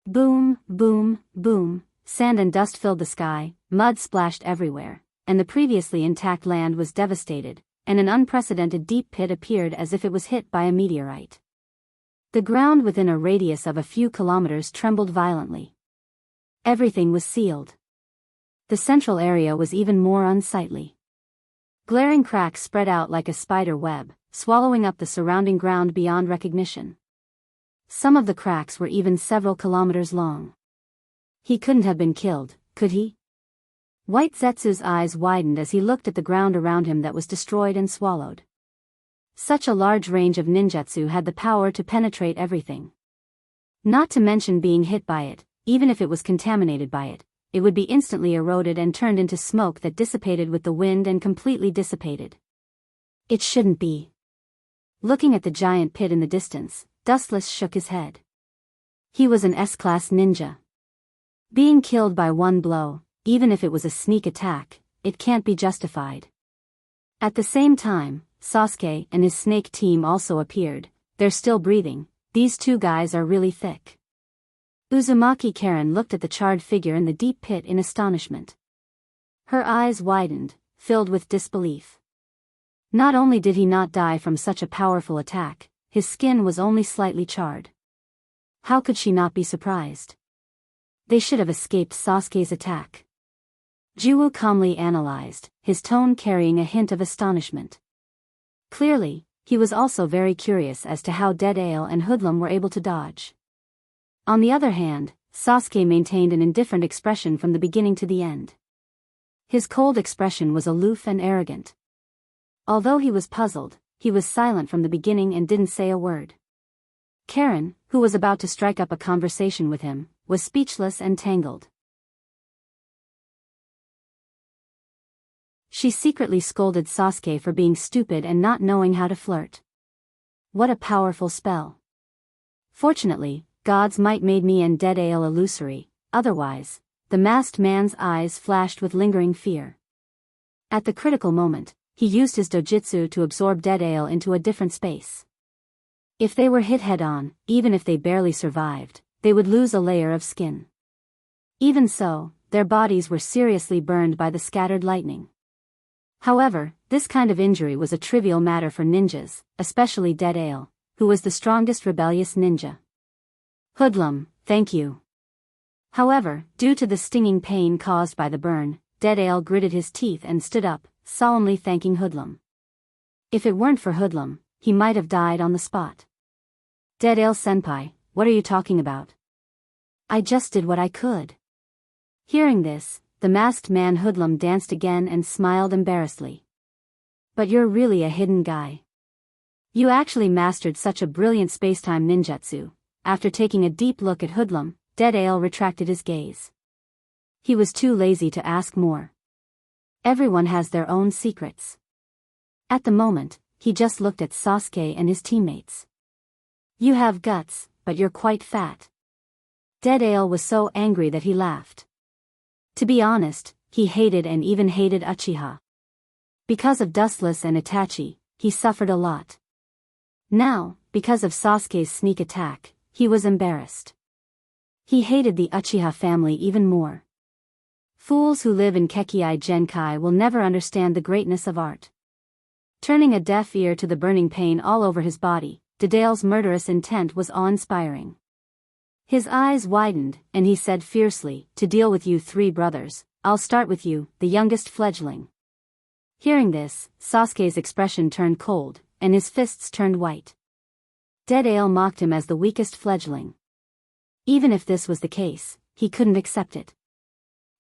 Boom, boom, boom, sand and dust filled the sky, mud splashed everywhere, and the previously intact land was devastated, and an unprecedented deep pit appeared as if it was hit by a meteorite. The ground within a radius of a few kilometers trembled violently. Everything was sealed. The central area was even more unsightly. Glaring cracks spread out like a spider web, swallowing up the surrounding ground beyond recognition. Some of the cracks were even several kilometers long. He couldn't have been killed, could he? White Zetsu's eyes widened as he looked at the ground around him that was destroyed and swallowed. Such a large range of ninjutsu had the power to penetrate everything. Not to mention being hit by it, even if it was contaminated by it. It would be instantly eroded and turned into smoke that dissipated with the wind and completely dissipated. It shouldn't be. Looking at the giant pit in the distance, Dustless shook his head. He was an S-class ninja. Being killed by one blow, even if it was a sneak attack, it can't be justified. At the same time, Sasuke and his snake team also appeared. They're still breathing. These two guys are really thick. Uzumaki Karen looked at the charred figure in the deep pit in astonishment. Her eyes widened, filled with disbelief. Not only did he not die from such a powerful attack, his skin was only slightly charred. How could she not be surprised? They should have escaped Sasuke's attack. Jiwoo calmly analyzed, his tone carrying a hint of astonishment. Clearly, he was also very curious as to how Dead Ale and Hoodlum were able to dodge. On the other hand, Sasuke maintained an indifferent expression from the beginning to the end. His cold expression was aloof and arrogant. Although he was puzzled, he was silent from the beginning and didn't say a word. Karen, who was about to strike up a conversation with him, was speechless and tangled. She secretly scolded Sasuke for being stupid and not knowing how to flirt. What a powerful spell. Fortunately, God's might made me and Dead Ale illusory, otherwise, the masked man's eyes flashed with lingering fear. At the critical moment, he used his dojutsu to absorb Dead Ale into a different space. If they were hit head-on, even if they barely survived, they would lose a layer of skin. Even so, their bodies were seriously burned by the scattered lightning. However, this kind of injury was a trivial matter for ninjas, especially Dead Ale, who was the strongest rebellious ninja. Hoodlum, thank you. However, due to the stinging pain caused by the burn, Dead Ale gritted his teeth and stood up, solemnly thanking Hoodlum. If it weren't for Hoodlum, he might have died on the spot. Dead Ale senpai, what are you talking about? I just did what I could. Hearing this, the masked man Hoodlum danced again and smiled embarrassedly. But you're really a hidden guy. You actually mastered such a brilliant spacetime ninjutsu. After taking a deep look at Hoodlum, Dead Ale retracted his gaze. He was too lazy to ask more. Everyone has their own secrets. At the moment, he just looked at Sasuke and his teammates. You have guts, but you're quite fat. Deadale was so angry that he laughed. To be honest, he hated and even hated Uchiha. Because of Dustless and Itachi, he suffered a lot. Now, because of Sasuke's sneak attack, he was embarrassed. He hated the Uchiha family even more. Fools who live in Kekkai Genkai will never understand the greatness of art. Turning a deaf ear to the burning pain all over his body, Deadale's murderous intent was awe-inspiring. His eyes widened, and he said fiercely, "To deal with you three brothers, I'll start with you, the youngest fledgling." Hearing this, Sasuke's expression turned cold, and his fists turned white. Deadale mocked him as the weakest fledgling. Even if this was the case, he couldn't accept it.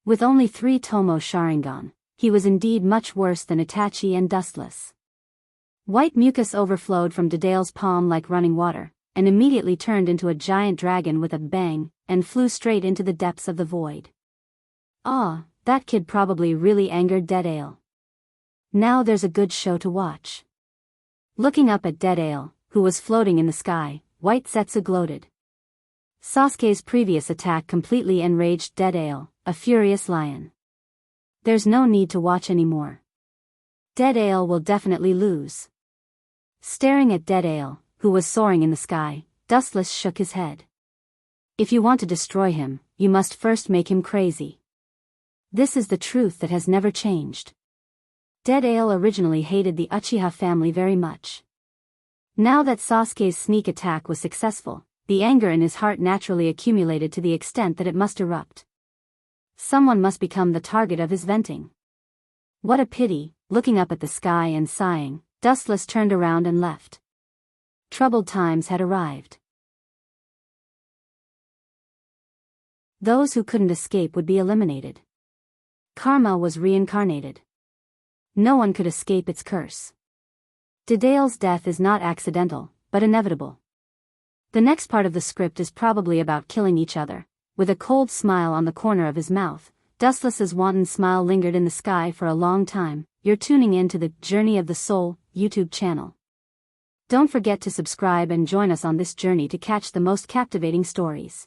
With only 3 Tomo Sharingan, he was indeed much worse than Itachi and Dustless. White mucus overflowed from Deadale's palm like running water, and immediately turned into a giant dragon with a bang, and flew straight into the depths of the void. Ah, that kid probably really angered Deadale. Now there's a good show to watch. Looking up at Deadale, who was floating in the sky, White Zetsu gloated. Sasuke's previous attack completely enraged Deadale, a furious lion. There's no need to watch anymore. Deadale will definitely lose. Staring at Deadale, who was soaring in the sky, Dustless shook his head. If you want to destroy him, you must first make him crazy. This is the truth that has never changed. Deadale originally hated the Uchiha family very much. Now that Sasuke's sneak attack was successful, the anger in his heart naturally accumulated to the extent that it must erupt. Someone must become the target of his venting. What a pity. Looking up at the sky and sighing, Dustless turned around and left. Troubled times had arrived. Those who couldn't escape would be eliminated. Karma was reincarnated. No one could escape its curse. Deadale's death is not accidental, but inevitable. The next part of the script is probably about killing each other. With a cold smile on the corner of his mouth, Dustless's wanton smile lingered in the sky for a long time. You're tuning in to the Journey of the Soul YouTube channel. Don't forget to subscribe and join us on this journey to catch the most captivating stories.